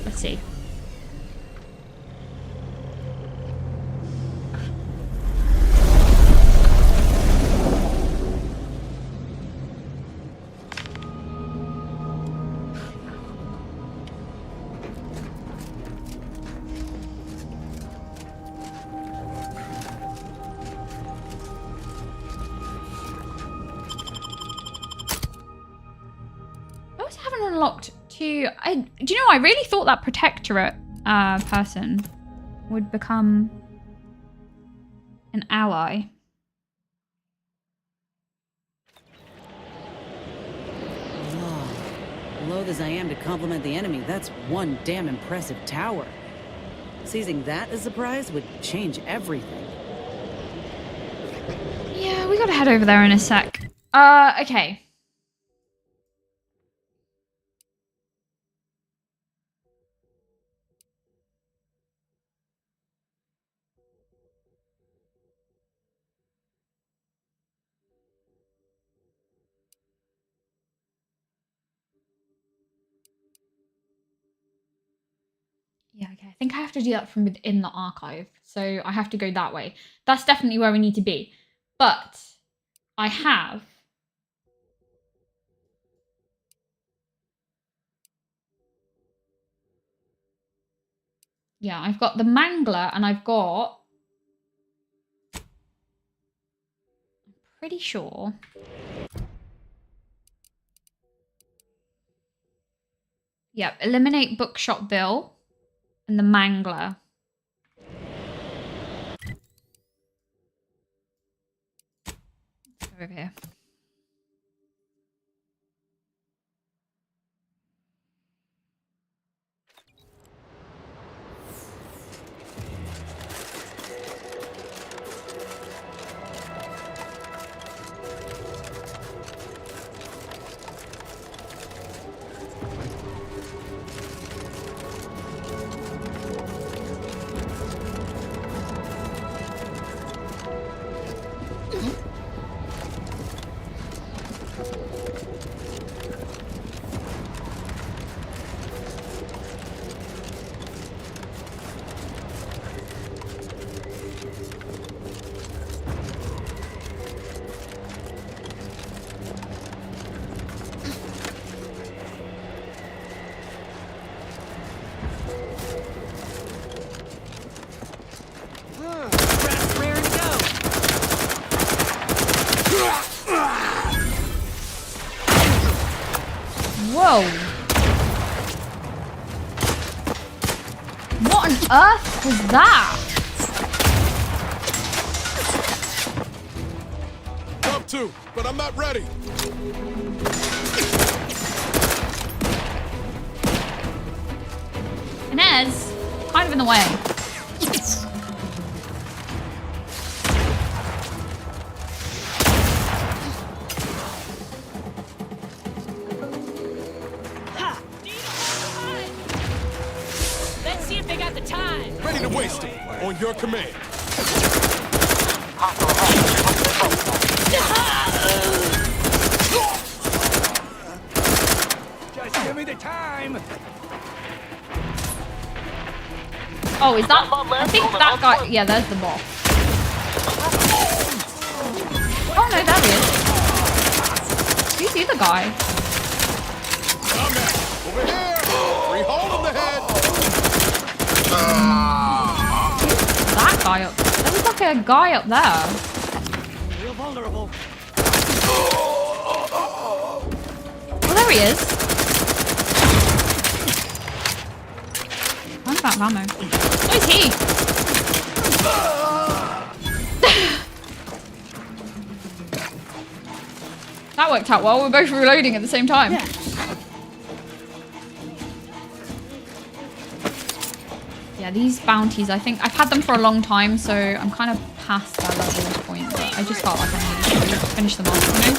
Let's see. Unlocked to... do you know, I really thought that Protectorate person would become an ally. Loath as I am to compliment the enemy, that's one damn impressive tower. Seizing that as a prize would change everything. Yeah, we gotta head over there in a sec. Okay. Yeah, okay. I think I have to do that from within the archive. So I have to go that way. That's definitely where we need to be. But I have... Yeah, I've got the Mangler and I've got... I'm pretty sure... Yep, eliminate Bookshop Bill and the Mangler. Let's go over here. Whoa. What on earth was that? Up to, but I'm not ready. Inez, kind of in the way. your command. Just give me the time. Oh, is that? I think that guy. Yeah, there's the boss. Oh no, there he is. Who's the other guy? Combat! Over here! Three hole in the head! That guy up. There was like a guy up there. You're vulnerable. Oh, there he is. Where's that ammo? Who is he? That worked out well. We're both reloading at the same time. Yeah. Yeah, these bounties, I think I've had them for a long time, so I'm kind of past that level point, but I just felt like I needed to finish them off, you know?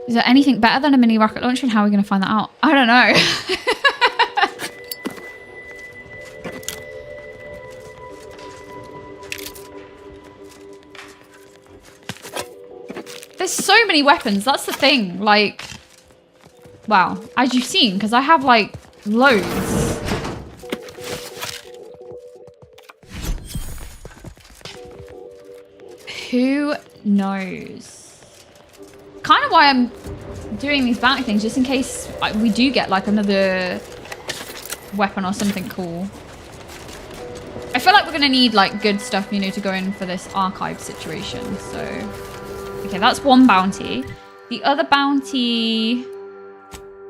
Is there anything better than a mini rocket launcher, and how are we going to find that out? I don't know. There's so many weapons. That's the thing. Like, wow. As you've seen, because I have like loads. Who knows? Kind of why I'm doing these bounty things, just in case we do get like another weapon or something cool. I feel like we're gonna need like good stuff, you know, to go in for this archive situation. So, okay, that's one bounty. The other bounty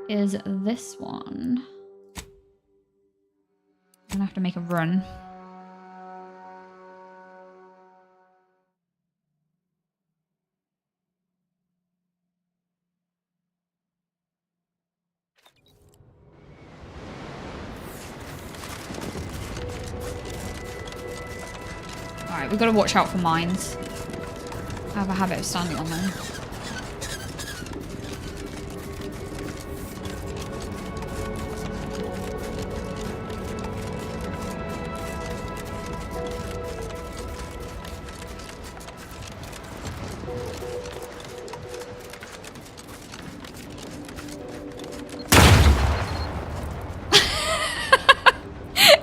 is this one. I'm gonna have to make a run. Alright, we've got to watch out for mines. I have a habit of standing on them.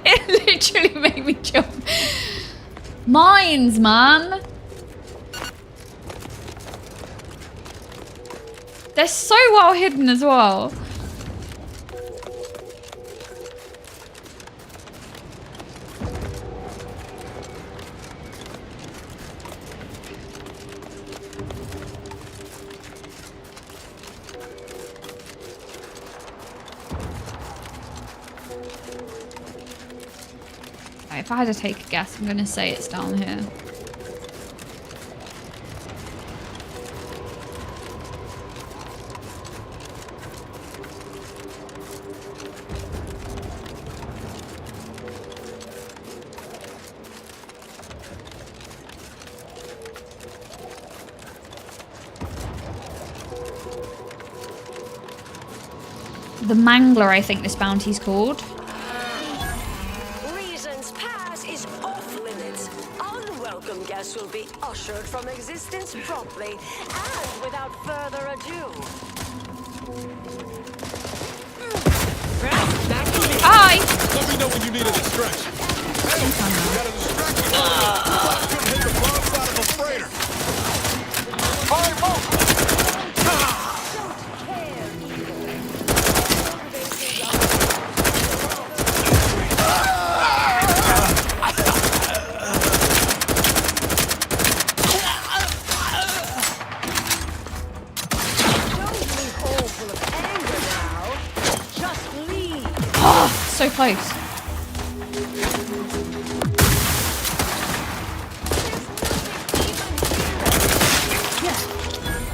It literally made me jump. Mines, man. They're so well hidden as well. If I had to take a guess, I'm going to say it's down here. The Mangler, I think this bounty's called. Guests will be ushered from existence promptly and without further ado. Hi! Let me know when you need a distraction. Hey, you got a distraction. Couldn't hit the wrong side of a freighter. Hurry, move! So close.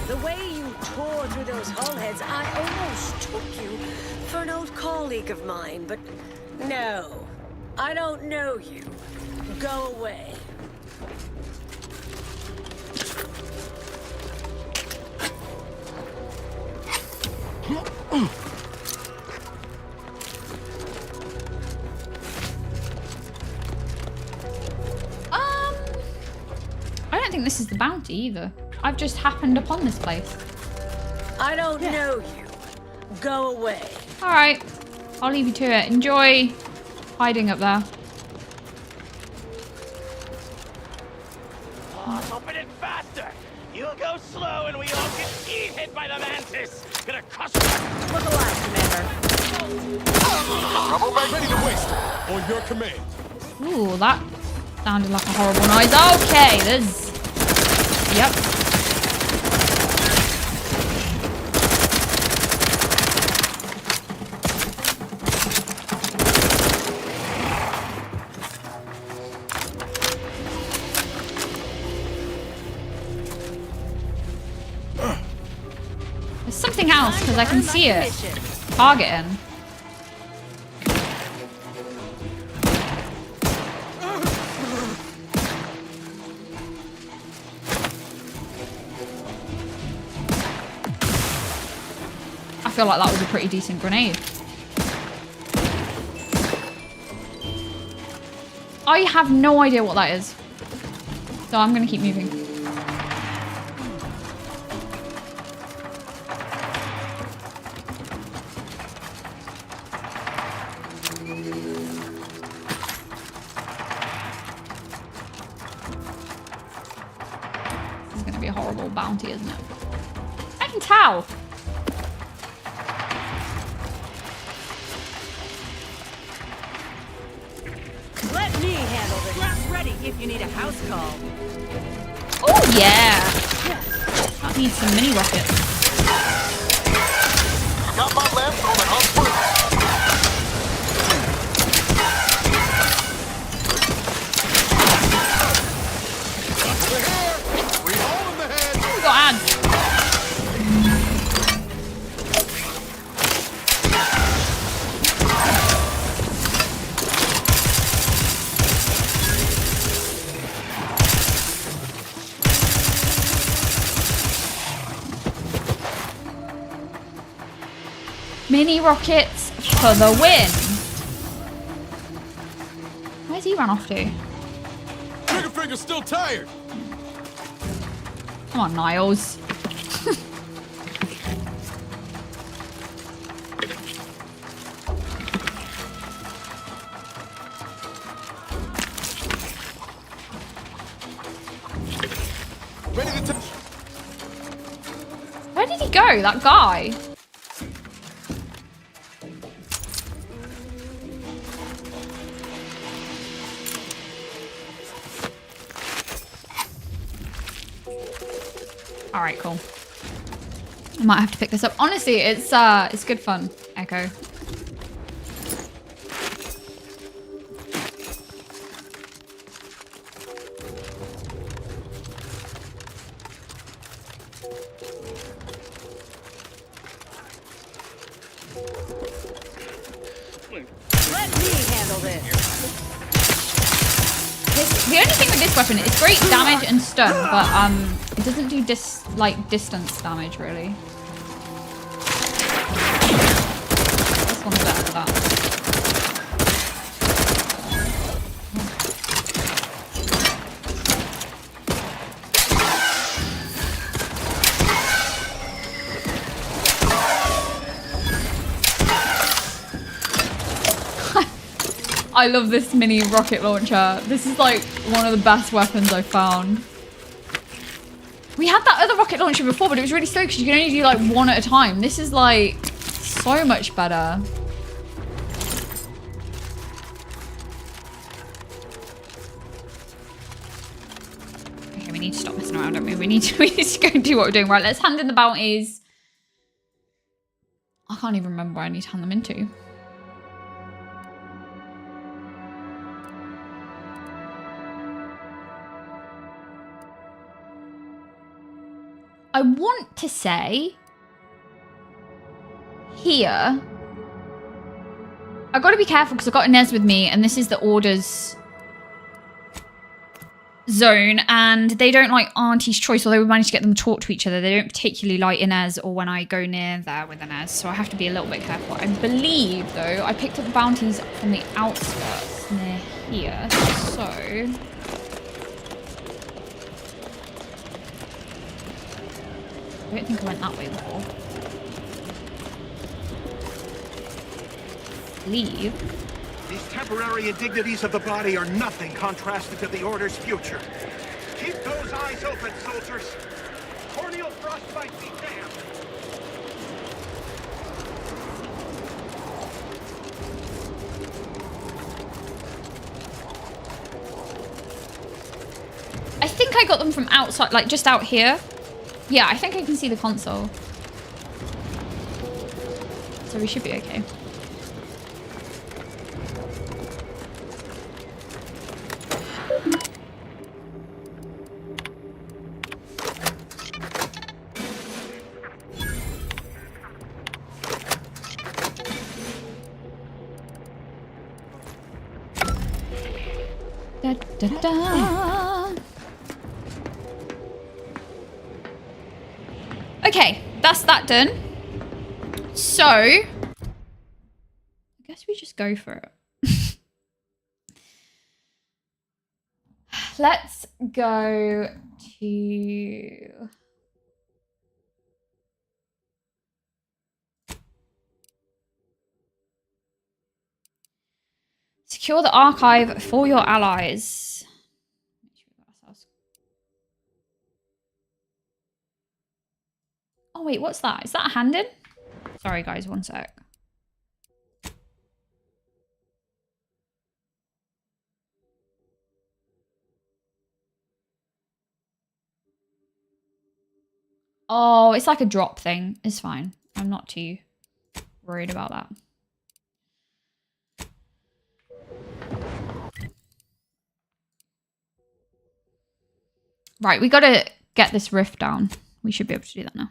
The way you tore through those hull heads, I almost took you for an old colleague of mine, but no. I don't know you. Go away. I don't think this is the bounty either. I've just happened upon this place. I don't know you. Go away. Alright. I'll leave you to it. Enjoy hiding up there. Oh, open it faster! You'll go slow and we all get hit by the mantis! Gonna cost you. Look alive, Commander. Trouble ready to waste. On your command. Ooh, that sounded like a horrible noise. Okay, there's... Yep. There's something else, because I can see it. Targeting. I feel like that was a pretty decent grenade. I have no idea what that is. So I'm going to keep moving. This is going to be a horrible bounty, isn't it? I can tell. Let me handle this. Strap ready if you need a house call. Oh yeah! That needs some mini rockets. Got my left on the hot foot. We hold him the head. We got ads. Mini rockets for the win. Where's he run off to? Trigger finger's still tired. Come on, Niles. Ready to touch. Where did he go, that guy? All right, cool. I might have to pick this up. Honestly, it's good fun, Echo. Let me handle this. The only thing with this weapon, it's great damage and stun, but it doesn't do distance damage really. This one's better for that. I love this mini rocket launcher. This is like one of the best weapons I've found. We had that other rocket launcher before, but it was really slow because you can only do like one at a time. This is like so much better. Okay, we need to stop messing around, don't we? We need to go and do what we're doing. Right, let's hand in the bounties. I can't even remember where I need to hand them into. I want to say here, I've got to be careful because I've got Inez with me and this is the orders zone and they don't like Auntie's Choice, although we managed to get them to talk to each other. They don't particularly like Inez or when I go near there with Inez, so I have to be a little bit careful. I believe, though, I picked up the bounties from the outskirts near here, so... I don't think I went that way before. Leave. These temporary indignities of the body are nothing contrasted to the Order's future. Keep those eyes open, soldiers. Corneal frostbite be damned. I think I got them from outside, like just out here. Yeah, I think I can see the console. So we should be okay. Da, da, da. Okay, that's that done. So, I guess we just go for it. Let's go to... Secure the archive for your allies. Oh wait, what's that? Is that a hand in? Sorry guys, one sec. Oh, it's like a drop thing. It's fine. I'm not too worried about that. Right, we gotta get this rift down. We should be able to do that now.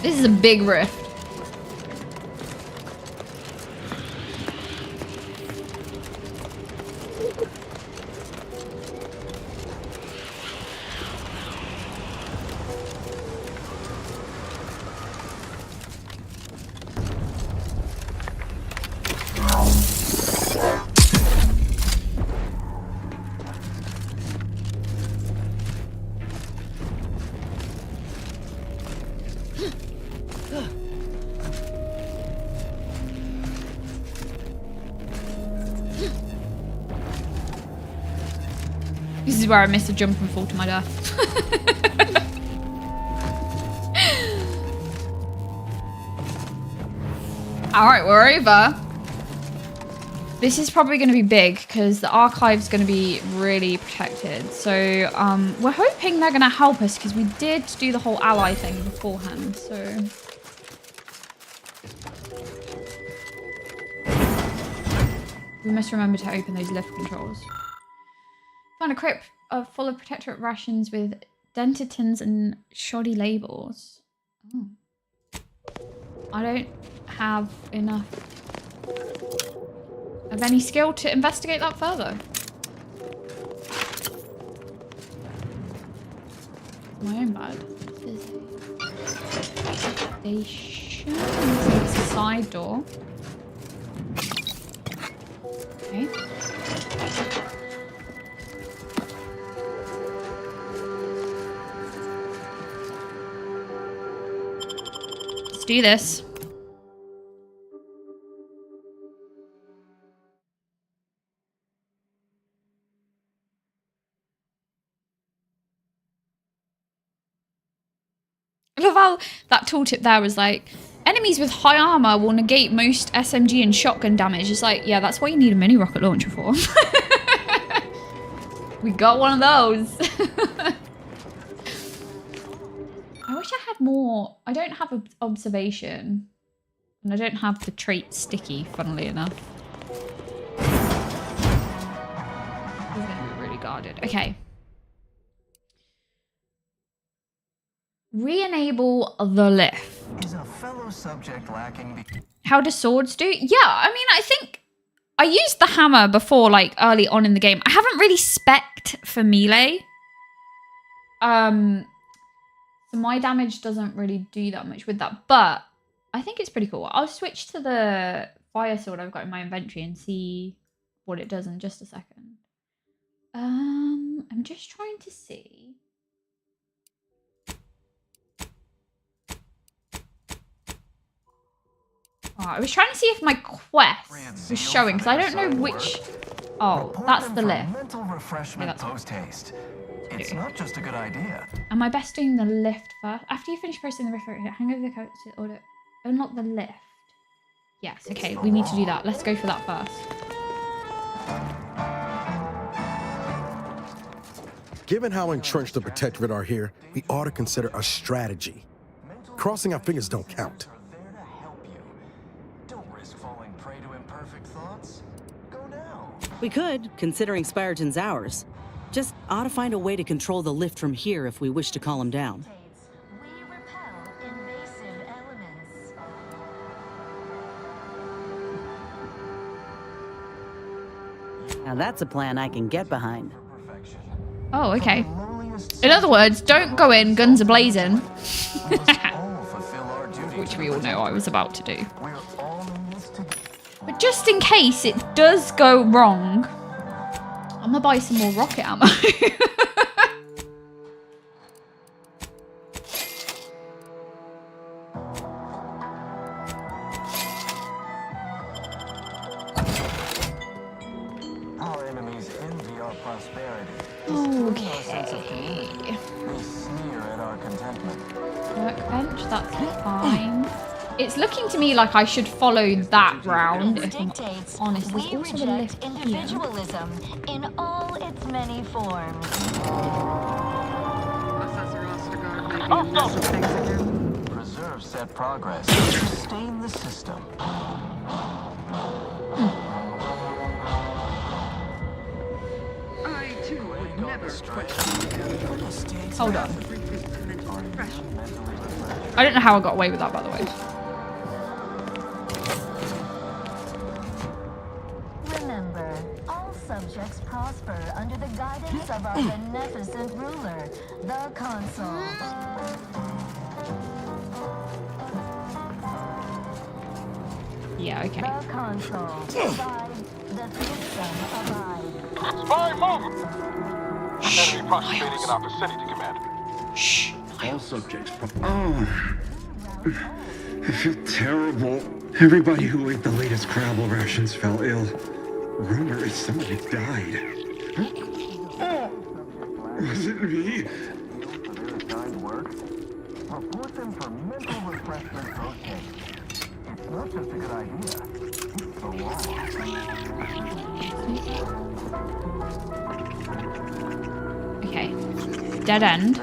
This is a big rift. This is where I missed a jump and fall to my death. Alright, we're over. This is probably going to be big because the archive's going to be really protected. So we're hoping they're going to help us because we did do the whole ally thing beforehand. So we must remember to open those lift controls. Found a crate full of protectorate rations with dentatins and shoddy labels. Oh. I don't have enough of any skill to investigate that further. My own bad. Station. It's a side door. Okay. Let's do this. I love how that tooltip there was like, enemies with high armor will negate most SMG and shotgun damage. It's like, yeah, that's what you need a mini rocket launcher for. We got one of those. I wish I had more. I don't have observation. And I don't have the trait sticky, funnily enough. He's going to be really guarded. Okay. Re-enable the lift. Is a fellow subject lacking the... How do swords do? Yeah, I mean, I think I used the hammer before, like, early on in the game. I haven't really spec'd for melee. So my damage doesn't really do that much with that, but I think it's pretty cool. I'll switch to the fire sword I've got in my inventory and see what it does in just a second. I'm just trying to see. Oh, I was trying to see if my quest was showing, because I don't know which... Oh, that's the lift. Mental refreshment post-haste. It's not just a good idea. Am I best doing the lift first? After you finish pressing the lift, hang over the coat to order. Unlock the lift. Yes, okay, we need to do that. Let's go for that first. Given how entrenched the Protectorate are here, we ought to consider a strategy. Crossing our fingers don't count. We could, considering Spyrogen's ours. Just ought to find a way to control the lift from here if we wish to call him down. Now that's a plan I can get behind. Oh, okay. In other words, don't go in guns a-blazing. Which we all know I was about to do. But just in case it does go wrong, I'm gonna buy some more rocket ammo. Our enemies envy our prosperity. Okay. They sneer at our contentment. Workbench, that's fine. It's looking to me like I should follow that round, if I'm honest. There's also the lift here. Individualism in all its many forms. Preserve set progress. Sustain the system. I too would never Hold on. I don't know how I got away with that, by the way. Remember, all subjects prosper under the guidance of our beneficent ruler, the Consul. Yeah, okay. The Consul. Abide, the system abide. Spy movement! Enemy approximating in our vicinity, Commander. Shh. All subjects. Oh, I feel terrible. Everybody who ate the latest Crabble rations fell ill. Rumor is somebody died. Was it me? Report them for mental refreshment post-haste. It's not just a good idea. It's the law. Okay. Dead end.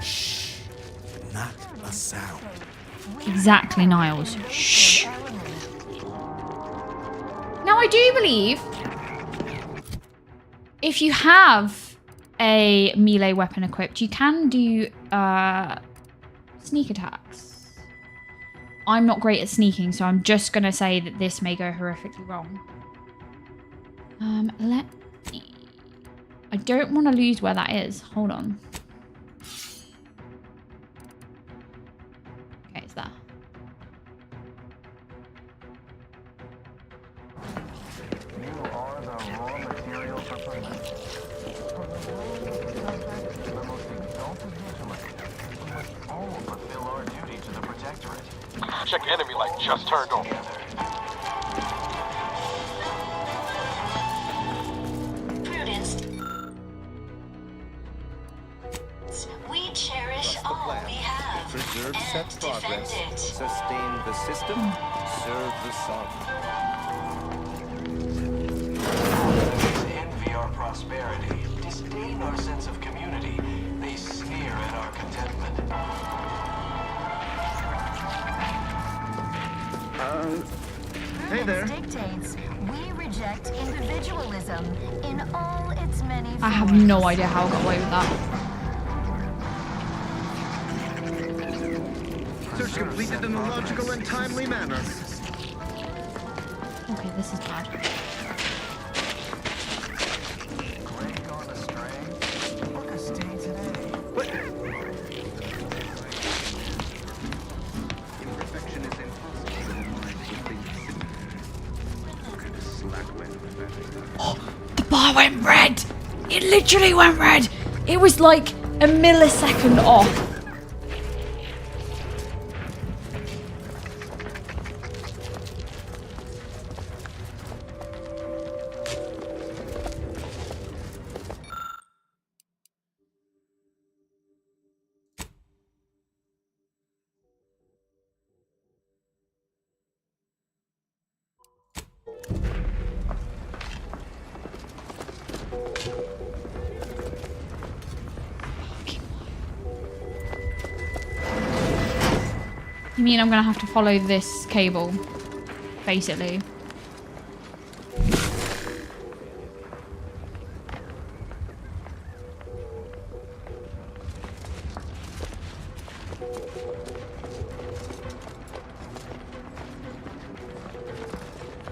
Shh. Not a sound. Exactly, Niles. Shh. Now, I do believe if you have a melee weapon equipped, you can do sneak attacks. I'm not great at sneaking, so I'm just going to say that this may go horrifically wrong. Let me... I don't want to lose where that is. Hold on. Okay, it's there. You are the raw material for purpose. From the most exalted vigilance, we must all fulfill our duty to the Protectorate. Check enemy light just turned on. Prudence. We cherish all we have. Accept progress. Sustain the system. Serve the sun. Enemies envy our prosperity, disdain our sense of community. They sneer at our contentment. Hey there. Dictates we reject individualism in all its many forms. I have no idea how I got away with that. Search completed in a logical and timely manner. Okay, this is bad. Greg on a string. Look a stay today. Imperfection is impossible. Oh, the bar went red! It literally went red! It was like a millisecond off. You mean I'm gonna have to follow this cable, basically?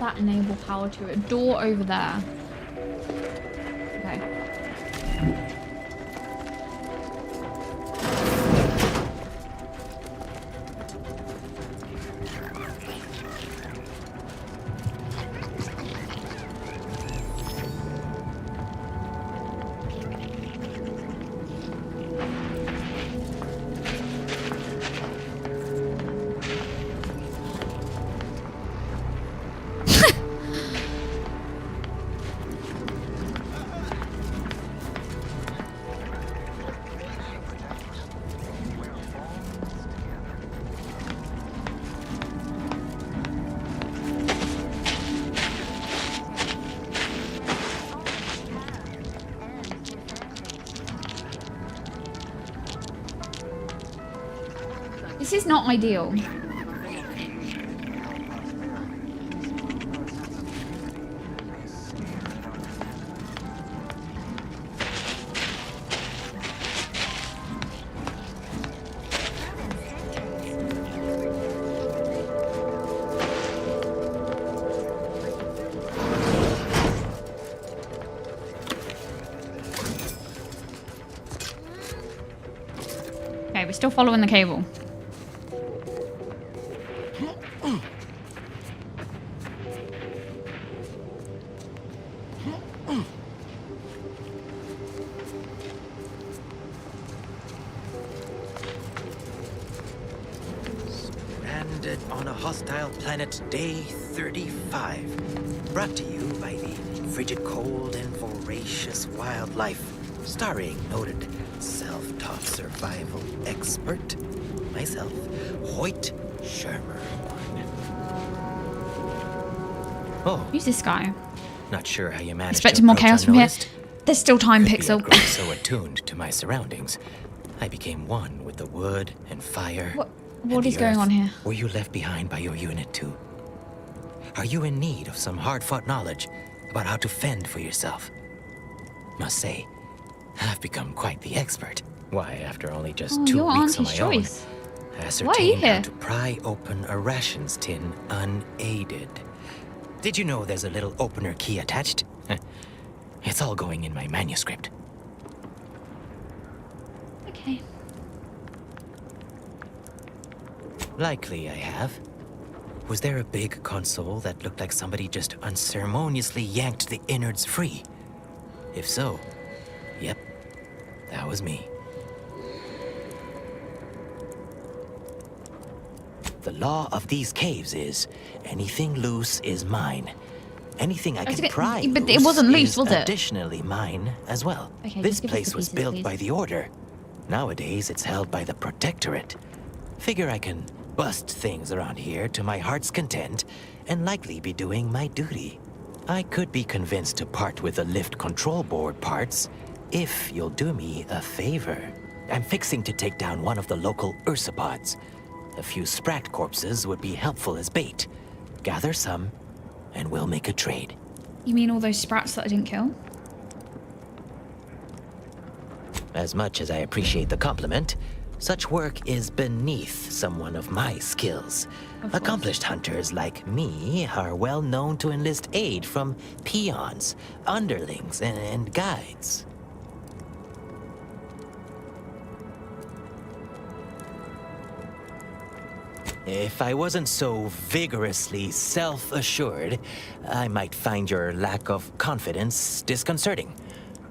That enable power to it. Door over there. Okay. This is not ideal. Okay, we're still following the cable. Stranded on a hostile planet, day 35. Brought to you by the frigid cold and voracious wildlife. Starring noted self-taught survival expert, myself, Hoyt Shermer. Oh, Who's this guy? not sure how you managed Expecting to more approach chaos from here. unnoticed. There's still time, Could be Pixel. I'd grown so attuned to my surroundings, I became one with the wood and fire. What is going on here? Were you left behind by your unit too? Are you in need of some hard-fought knowledge about how to fend for yourself? Must say, I've become quite the expert. Why, after only just 2 you're weeks on Auntie's my choice. own, Why are you ascertained here? how to pry open a rations tin unaided. Did you know there's a little opener key attached? It's all going in my manuscript. Okay. Likely I have. Was there a big console that looked like somebody just unceremoniously yanked the innards free? If so, yep, that was me. The law of these caves is, anything loose is mine. Anything I can pry but it loose wasn't loose, is was it? additionally mine as well. Okay, This just give us place the was pieces, built please. by the Order. Nowadays, it's held by the Protectorate. Figure I can bust things around here to my heart's content and likely be doing my duty. I could be convinced to part with the lift control board parts if you'll do me a favor. I'm fixing to take down one of the local ursopods. A few sprat corpses would be helpful as bait. Gather some, and we'll make a trade. You mean all those sprats that I didn't kill? As much as I appreciate the compliment, such work is beneath someone of my skills. Accomplished hunters like me are well known to enlist aid from peons, underlings, and guides. If I wasn't so vigorously self-assured, I might find your lack of confidence disconcerting.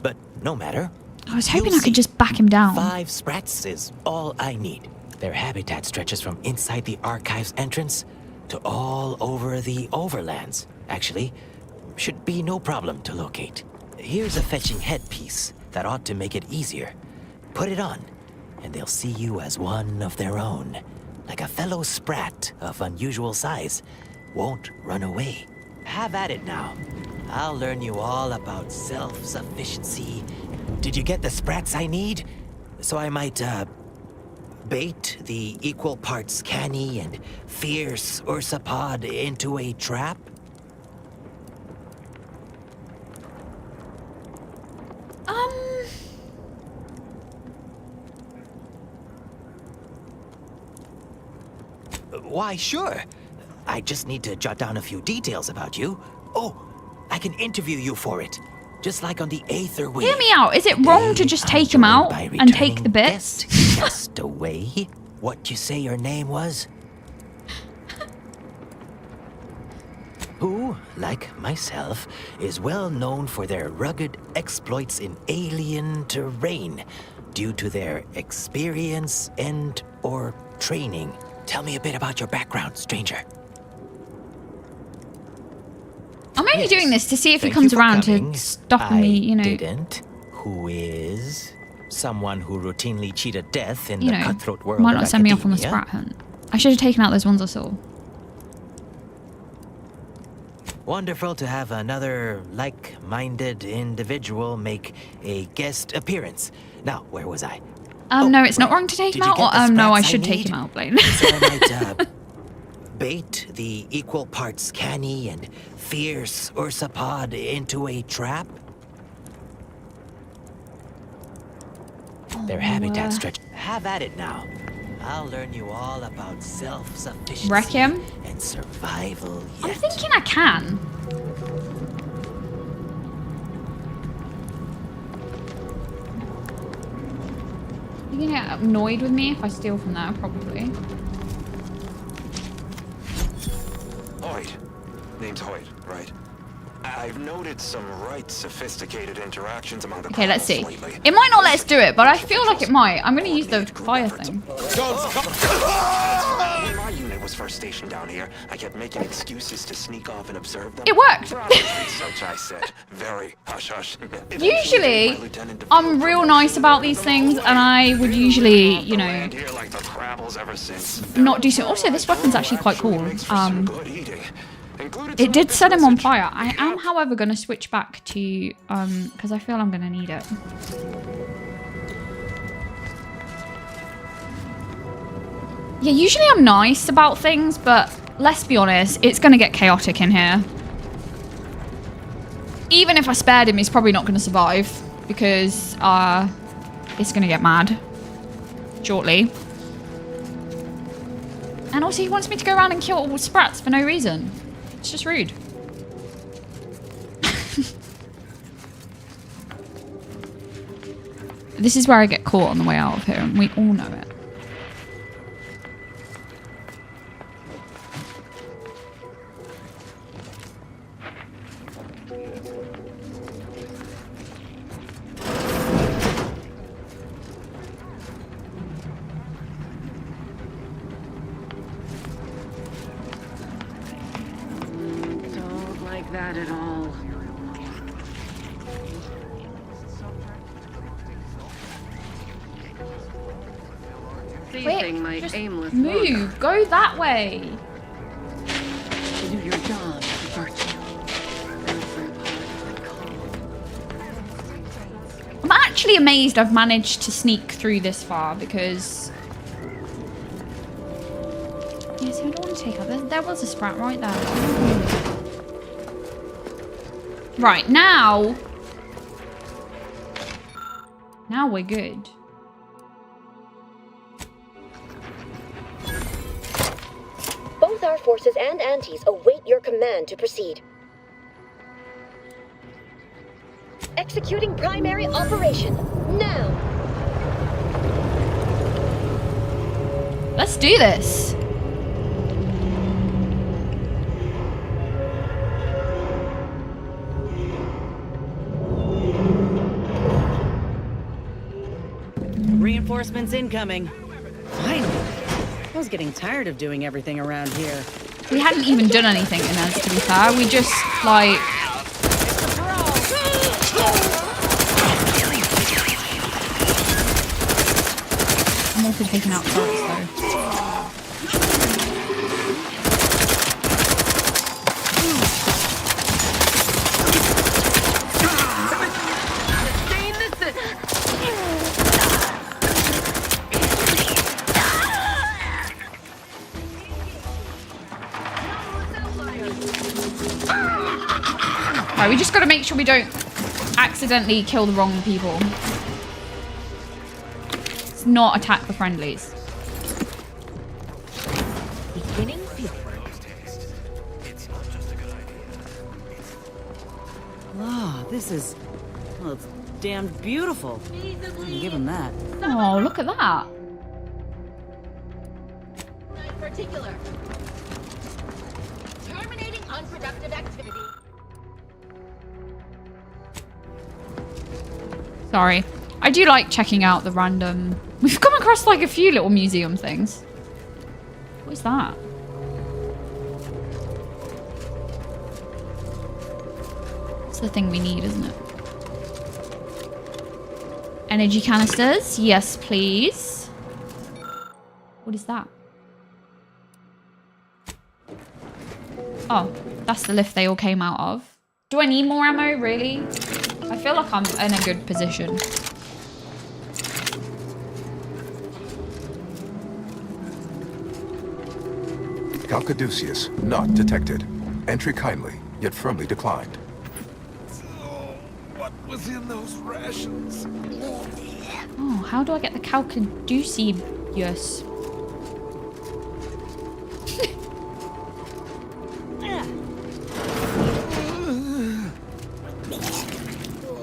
But no matter. I was hoping I could just back him down. 5 sprats is all I need. Their habitat stretches from inside the archive's entrance to all over the overlands. Actually, should be no problem to locate. Here's a fetching headpiece that ought to make it easier. Put it on, and they'll see you as one of their own. Like a fellow sprat of unusual size. Won't run away. Have at it now. I'll learn you all about self-sufficiency. Did you get the sprats I need? So I might, bait the equal parts canny and fierce ursopod into a trap? Why, sure. I just need to jot down a few details about you. Oh, I can interview you for it. Just like on the Aether Wave. Hear me out. Is it wrong to just take him out and take the bits? Just away. What you say your name was? Who, like myself, is well known for their rugged exploits in alien terrain due to their experience and/or training. Tell me a bit about your background, stranger. I'm only doing this to see if he comes around to stopping me, you know. Didn't. Who is someone who routinely cheated death in the cutthroat world might of not send me off on the academia. sprat hunt. I should have taken out those ones I saw. Wonderful to have another like-minded individual make a guest appearance. Now, where was I? No, it's not wrong to take him Did you out. get the Or, no, I sprats should take need? him out, Blaine. So I might, bait the equal parts canny and fierce ursopod into a trap? Their habitat stretch. Have at it now. I'll learn you all about self-sufficiency Wreck him? and survival. I'm thinking I can. You gonna get annoyed with me if I steal from there? Probably. Hoyt. Name's Hoyt, right? I've noted some right sophisticated interactions among the Okay, let's see. criminals lately. It might not let us do it, but I feel like it might. I'm gonna use the fire thing. When my unit was first stationed down here, I kept making excuses to sneak off and observe them. It worked. Such I said. Very hush-hush. Usually, I'm real nice about these things, and I would usually, you know, not do so. Also, this weapon's actually quite cool. It did set him on fire. I am, however, going to switch back to, because I feel I'm going to need it. Yeah, usually I'm nice about things, but let's be honest, it's going to get chaotic in here. Even if I spared him, he's probably not going to survive, because it's going to get mad shortly. And also, he wants me to go around and kill all sprats for no reason. It's just rude. This is where I get caught on the way out of here, and we all know it. Don't like that at all. Facing my Just aimless move. Go that way. Do your job, virtue. I'm actually amazed I've managed to sneak through this far because... Yeah, see, I don't want to take out... There was a sprat right there. Right, now... Now we're good. Both our forces and antis await your command to proceed. Executing primary operation, now! Let's do this. Reinforcements incoming. Finally. I was getting tired of doing everything around here. We hadn't even done anything in us, to be fair. We just, like... I'm also taking out turrets, though. Right, we just got to make sure we don't accidentally kill the wrong people. Let's not attack the friendlies. Beginning field. Oh, this is... Well, it's damned beautiful. I can give him that. Oh, look at that. In particular. Terminating unproductive activity. Sorry. I do like checking out the random... We've come across like a few little museum things. What is that? It's the thing we need, isn't it? Energy canisters. Yes, please. What is that? Oh, that's the lift they all came out of. Do I need more ammo, really? I feel like I'm in a good position. Calcaduceus, not detected. Entry kindly, yet firmly declined. What was in those rations? Oh, how do I get the Calcaduceus?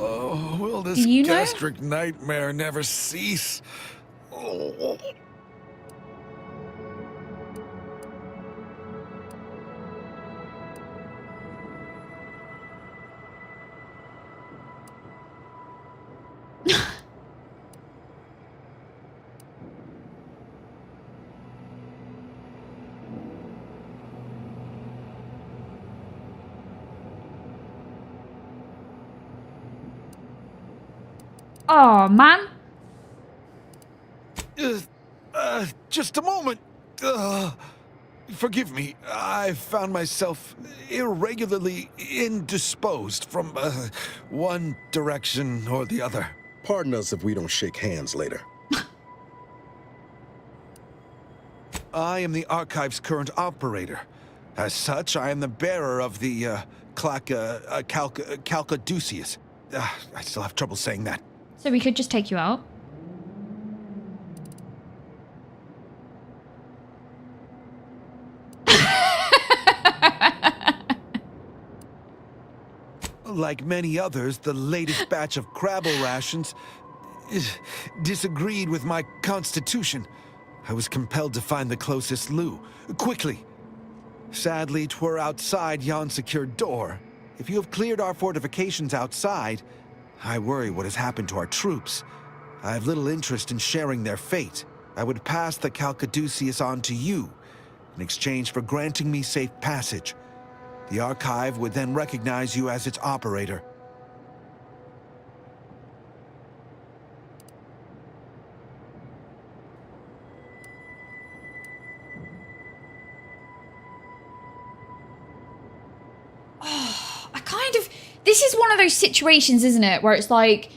Oh, will this Do you know? gastric nightmare never cease? Oh. Oh, man. Just a moment. Forgive me. I found myself irregularly indisposed from one direction or the other. Pardon us if we don't shake hands later. I am the Archive's current operator. As such, I am the bearer of the Calcaduceus. I still have trouble saying that. So we could just take you out. Like many others, the latest batch of Crabble rations disagreed with my constitution. I was compelled to find the closest loo, quickly. Sadly, 'twere outside yon secured door. If you have cleared our fortifications outside, I worry what has happened to our troops. I have little interest in sharing their fate. I would pass the Calcaduceus on to you, in exchange for granting me safe passage. The Archive would then recognize you as its operator. This is one of those situations, isn't it? Where it's like,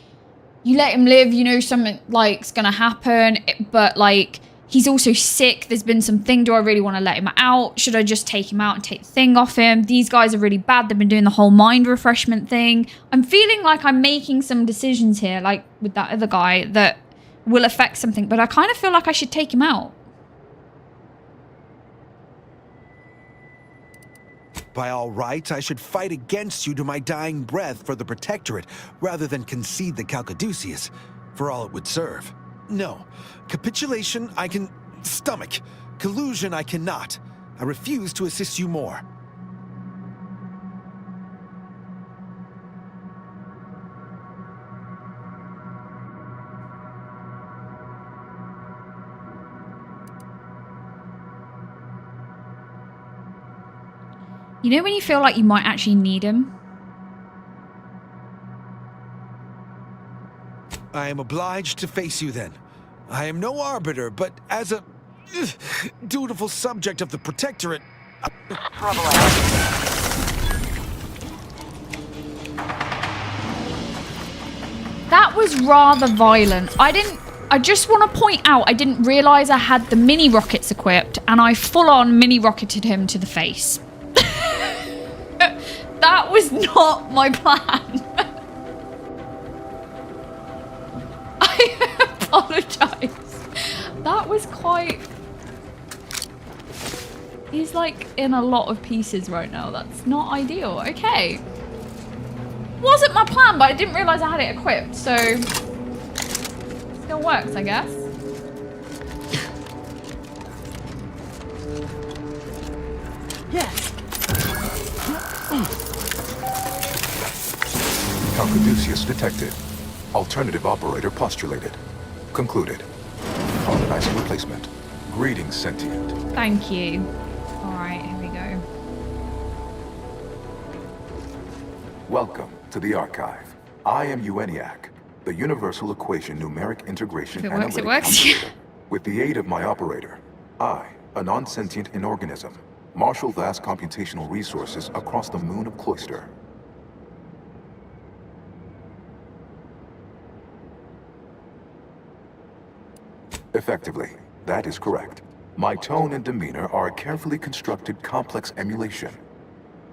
you let him live, you know something like's gonna happen, but like, he's also sick. There's been something. Do I really want to let him out? Should I just take him out and take the thing off him? These guys are really bad. They've been doing the whole mind refreshment thing. I'm feeling like I'm making some decisions here, like with that other guy, that will affect something, but I kind of feel like I should take him out. By all rights, I should fight against you to my dying breath for the Protectorate, rather than concede the Calcaduceus, for all it would serve. No. Capitulation I can stomach. Collusion I cannot. I refuse to assist you more. You know when you feel like you might actually need him? I am obliged to face you then. I am no arbiter, but as a dutiful subject of the Protectorate... That was rather violent. I just want to point out, I didn't realize I had the mini rockets equipped, and I full-on mini rocketed him to the face. That was not my plan. I apologize. That was quite... He's like in a lot of pieces right now. That's not ideal. Okay. Wasn't my plan, but I didn't realize I had it equipped, so... Still works, I guess. Yes. Calcaduceus detected. Alternative operator postulated. Concluded. Colonizing replacement. Greetings, sentient. Thank you. Alright, here we go. Welcome to the archive. I am ENIAC, the Universal Equation Numeric Integration If it works, it Analytic works. Calculator. With the aid of my operator, I, a non-sentient inorganism, marshal vast computational resources across the moon of Cloister. Effectively, that is correct. My tone and demeanor are a carefully constructed complex emulation,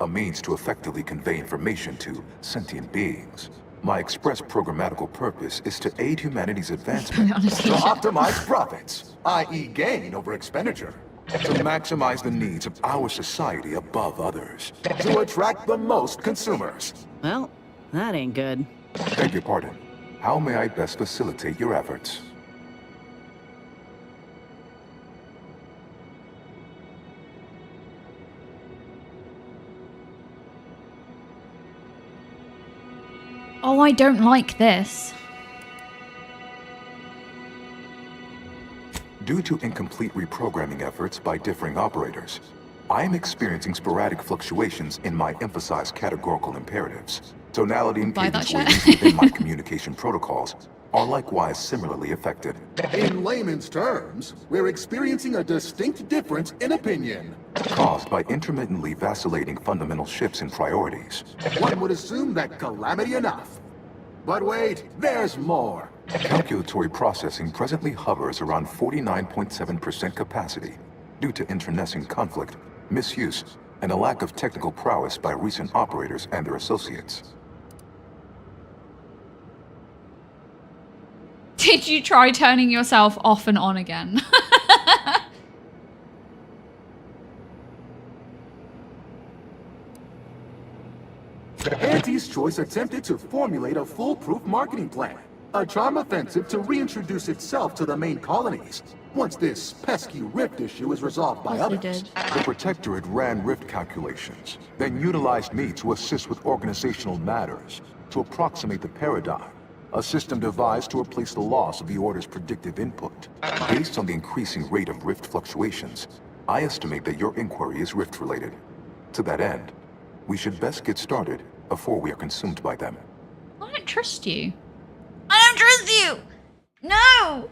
a means to effectively convey information to sentient beings. My express programmatical purpose is to aid humanity's advancement, to optimize profits, i.e. gain over expenditure, to maximize the needs of our society above others, to attract the most consumers. Well, that ain't good. Beg your pardon. How may I best facilitate your efforts? Oh, I don't like this. Due to incomplete reprogramming efforts by differing operators, I am experiencing sporadic fluctuations in my emphasized categorical imperatives. Tonality and cadence weights within my communication protocols are likewise similarly affected. In layman's terms, we're experiencing a distinct difference in opinion. Caused by intermittently vacillating fundamental shifts in priorities. One would assume that calamity enough. But wait, there's more. Calculatory processing presently hovers around 49.7% capacity due to internecine conflict, misuse, and a lack of technical prowess by recent operators and their associates. Did you try turning yourself off and on again? Auntie's Choice attempted to formulate a foolproof marketing plan. A charm offensive to reintroduce itself to the main colonies. Once this pesky rift issue is resolved by others. The Protectorate ran rift calculations, then utilized me to assist with organizational matters, to approximate the paradigm, a system devised to replace the loss of the Order's predictive input. Based on the increasing rate of rift fluctuations, I estimate that your inquiry is rift-related. To that end, we should best get started before we are consumed by them. I don't trust you. I don't trust you! No!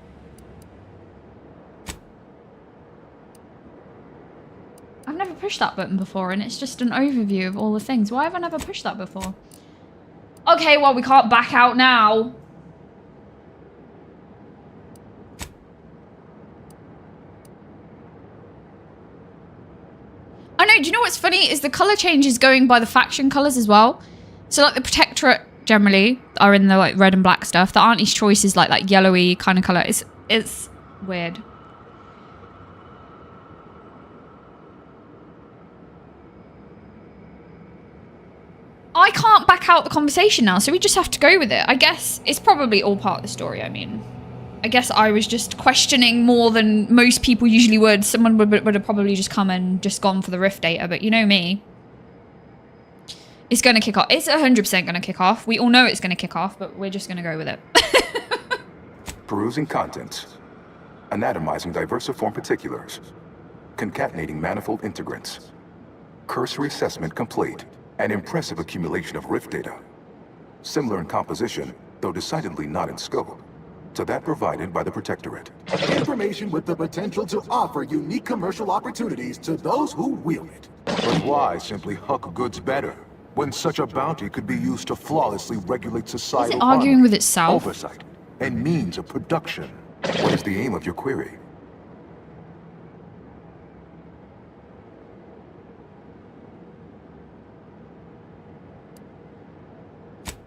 I've never pushed that button before, and it's just an overview of all the things. Why have I never pushed that before? Okay, well, we can't back out now. I know, do you know what's funny? Is the color change is going by the faction colors as well. So, like, the Protectorate generally are in the, like, red and black stuff. The Auntie's Choice is, like, that yellowy kind of color. It's weird. I can't back out the conversation now, so we just have to go with it. I guess it's probably all part of the story, I mean. I guess I was just questioning more than most people usually would. Someone would have probably just come and just gone for the rift data, but you know me. It's going to kick off. It's 100% going to kick off. We all know it's going to kick off, but we're just going to go with it. Perusing contents. Anatomizing diversiform particulars. Concatenating manifold integrants. Cursory assessment complete. An impressive accumulation of rift data. Similar in composition, though decidedly not in scope, to that provided by the Protectorate. Information with the potential to offer unique commercial opportunities to those who wield it. But why simply huck goods better, when such a bounty could be used to flawlessly regulate societal Is it arguing with itself? Oversight and means of production? What is the aim of your query?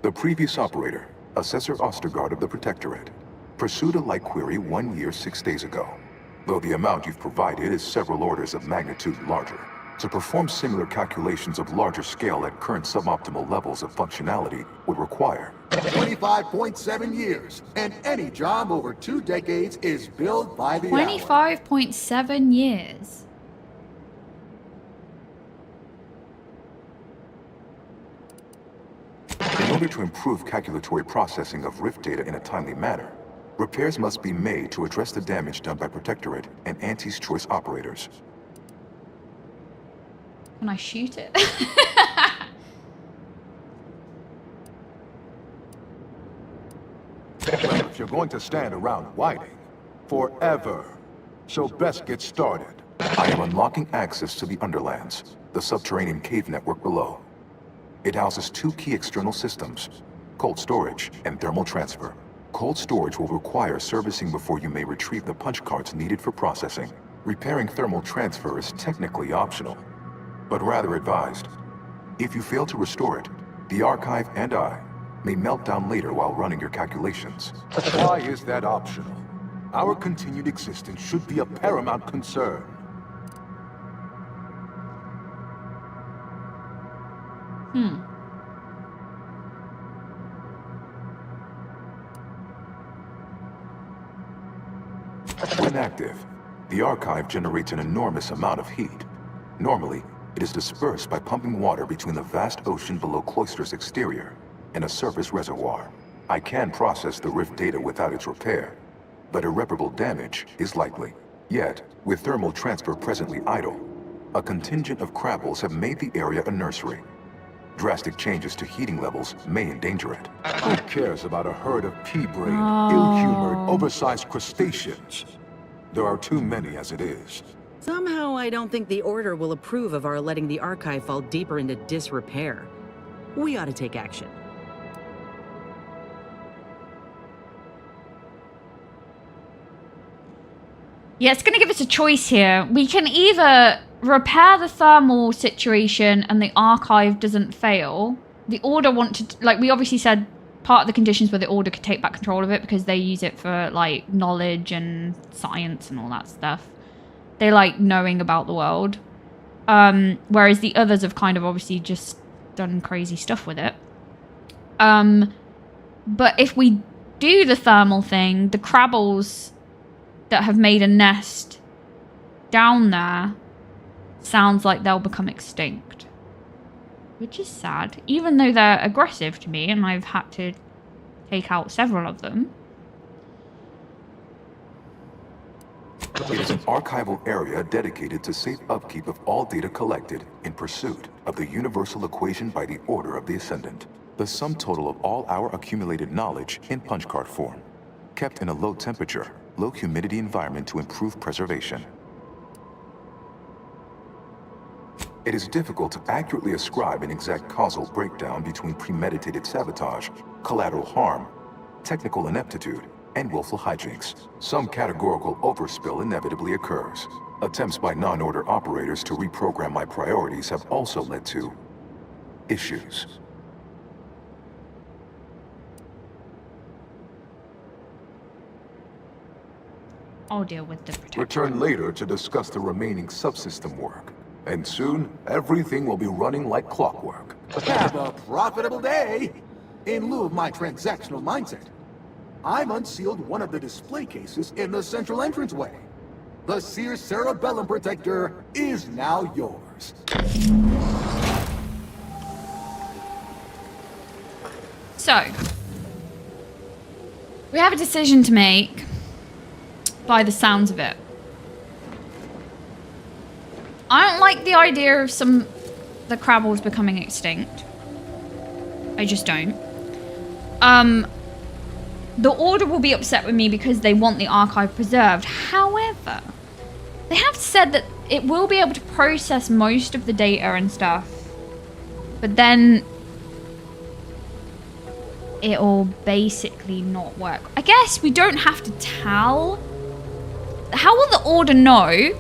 The previous operator, Assessor Ostergaard of the Protectorate, pursued a like query 1 year 6 days ago. Though the amount you've provided is several orders of magnitude larger, to perform similar calculations of larger scale at current suboptimal levels of functionality would require 25.7 years, and any job over 2 decades is billed by the hour. 25.7 years. In order to improve calculatory processing of rift data in a timely manner, repairs must be made to address the damage done by Protectorate and Auntie's Choice operators. Can I shoot it? Well, if you're going to stand around whining forever, so best get started. I am unlocking access to the Underlands, the subterranean cave network below. It houses 2 key external systems, cold storage and thermal transfer. Cold storage will require servicing before you may retrieve the punch cards needed for processing. Repairing thermal transfer is technically optional, but rather advised. If you fail to restore it, the archive and I may melt down later while running your calculations. Why is that optional? Our continued existence should be a paramount concern. When active, the archive generates an enormous amount of heat. Normally, it is dispersed by pumping water between the vast ocean below Cloister's exterior and a surface reservoir. I can process the rift data without its repair, but irreparable damage is likely. Yet, with thermal transfer presently idle, a contingent of crabbles have made the area a nursery. Drastic changes to heating levels may endanger it. Who cares about a herd of pea-brained, ill-humored, oversized crustaceans? There are too many as it is. Somehow I don't think the Order will approve of our letting the archive fall deeper into disrepair. We ought to take action. Yeah, it's going to give us a choice here. We can either repair the thermal situation and the archive doesn't fail. The Order wanted, like, we obviously said part of the conditions where the Order could take back control of it because they use it for, like, knowledge and science and all that stuff. They like knowing about the world. Whereas the others have kind of obviously just done crazy stuff with it. But if we do the thermal thing, the crabbles that have made a nest down there sounds like they'll become extinct. Which is sad. Even though they're aggressive to me and I've had to take out several of them. It is an archival area dedicated to safe upkeep of all data collected in pursuit of the universal equation by the Order of the Ascendant. The sum total of all our accumulated knowledge in punch card form, kept in a low temperature, low humidity environment to improve preservation. it is difficult to accurately ascribe an exact causal breakdown between premeditated sabotage, collateral harm, technical ineptitude, and willful hijinks. Some categorical overspill inevitably occurs. Attempts by non-order operators to reprogram my priorities have also led to issues. I'll deal with the protector. Return later to discuss the remaining subsystem work. And soon, everything will be running like clockwork. Have a profitable day! In lieu of my transactional mindset, I've unsealed one of the display cases in the central entranceway. The Sears Cerebellum Protector is now yours. So, we have a decision to make, by the sounds of it. I don't like the idea of the Crabbles becoming extinct. I just don't. The Order will be upset with me because they want the archive preserved. However, they have said that it will be able to process most of the data and stuff. But then it'll basically not work. I guess we don't have to tell. How will the Order know,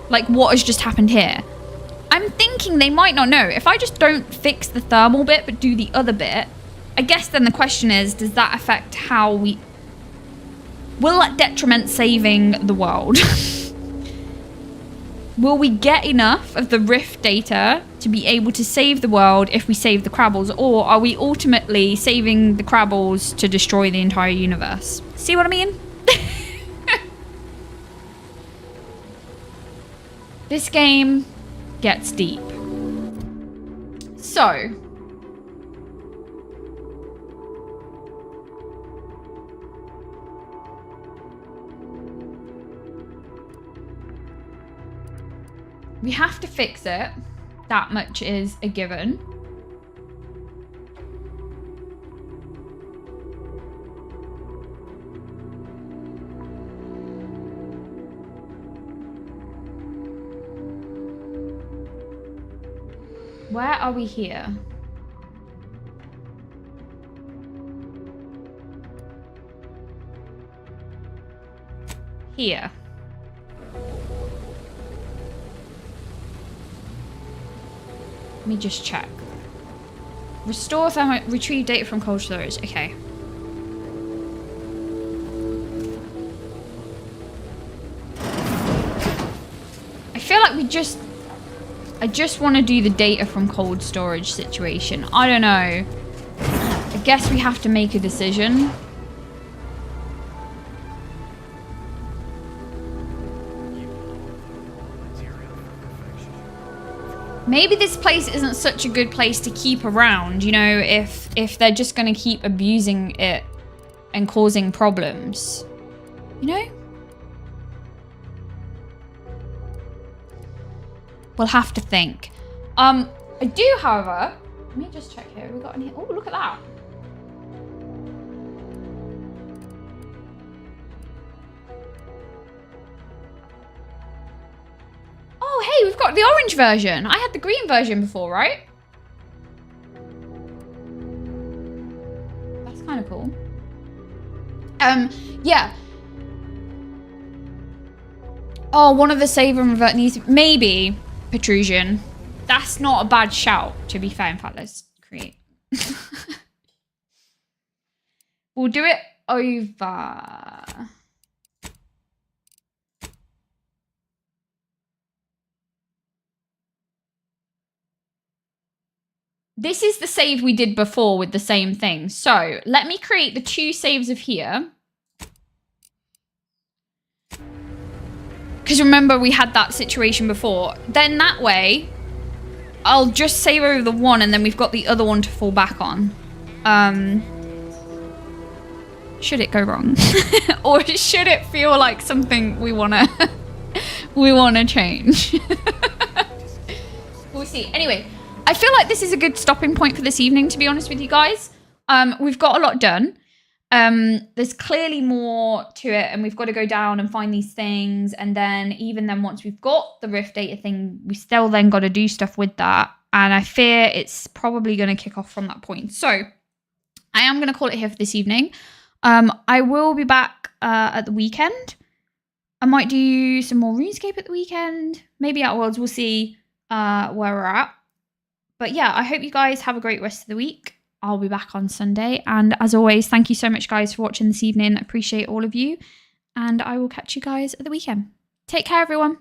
like, what has just happened here? I'm thinking they might not know. If I just don't fix the thermal bit but do the other bit, I guess then the question is, does that affect how we... Will that detriment saving the world? Will we get enough of the Rift data to be able to save the world if we save the Crabbles? Or are we ultimately saving the Crabbles to destroy the entire universe? See what I mean? This game gets deep. So, we have to fix it. That much is a given. Where are we here? Here. Let me just check. Restore thermal, retrieve data from cold storage. Okay. I feel like I just want to do the data from cold storage situation. I don't know. I guess we have to make a decision. Maybe this place isn't such a good place to keep around, you know, if they're just going to keep abusing it and causing problems. You know? We'll have to think. I do, however... Let me just check here. We've got any... Oh, look at that. Oh, hey, we've got the orange version. I had the green version before, right? That's kind of cool. Yeah. Oh, one of the save and revert needs... Maybe... Protrusion. That's not a bad shout, to be fair. In fact, let's create. We'll do it over. This is the save we did before with the same thing. So let me create the 2 saves of here. Because remember, we had that situation before. Then that way, I'll just save over the one and then we've got the other one to fall back on. Should it go wrong? Or should it feel like something we wanna change? We'll see. Anyway, I feel like this is a good stopping point for this evening, to be honest with you guys. We've got a lot done. There's clearly more to it, and we've got to go down and find these things. And then even then, once we've got the Rift data thing, we still then got to do stuff with that. And I fear it's probably going to kick off from that point. So I am going to call it here for this evening. I will be back at the weekend. I might do some more RuneScape at the weekend. Maybe Outworlds. We'll see where we're at. But yeah, I hope you guys have a great rest of the week. I'll be back on Sunday. And as always, thank you so much, guys, for watching this evening. I appreciate all of you. And I will catch you guys at the weekend. Take care, everyone.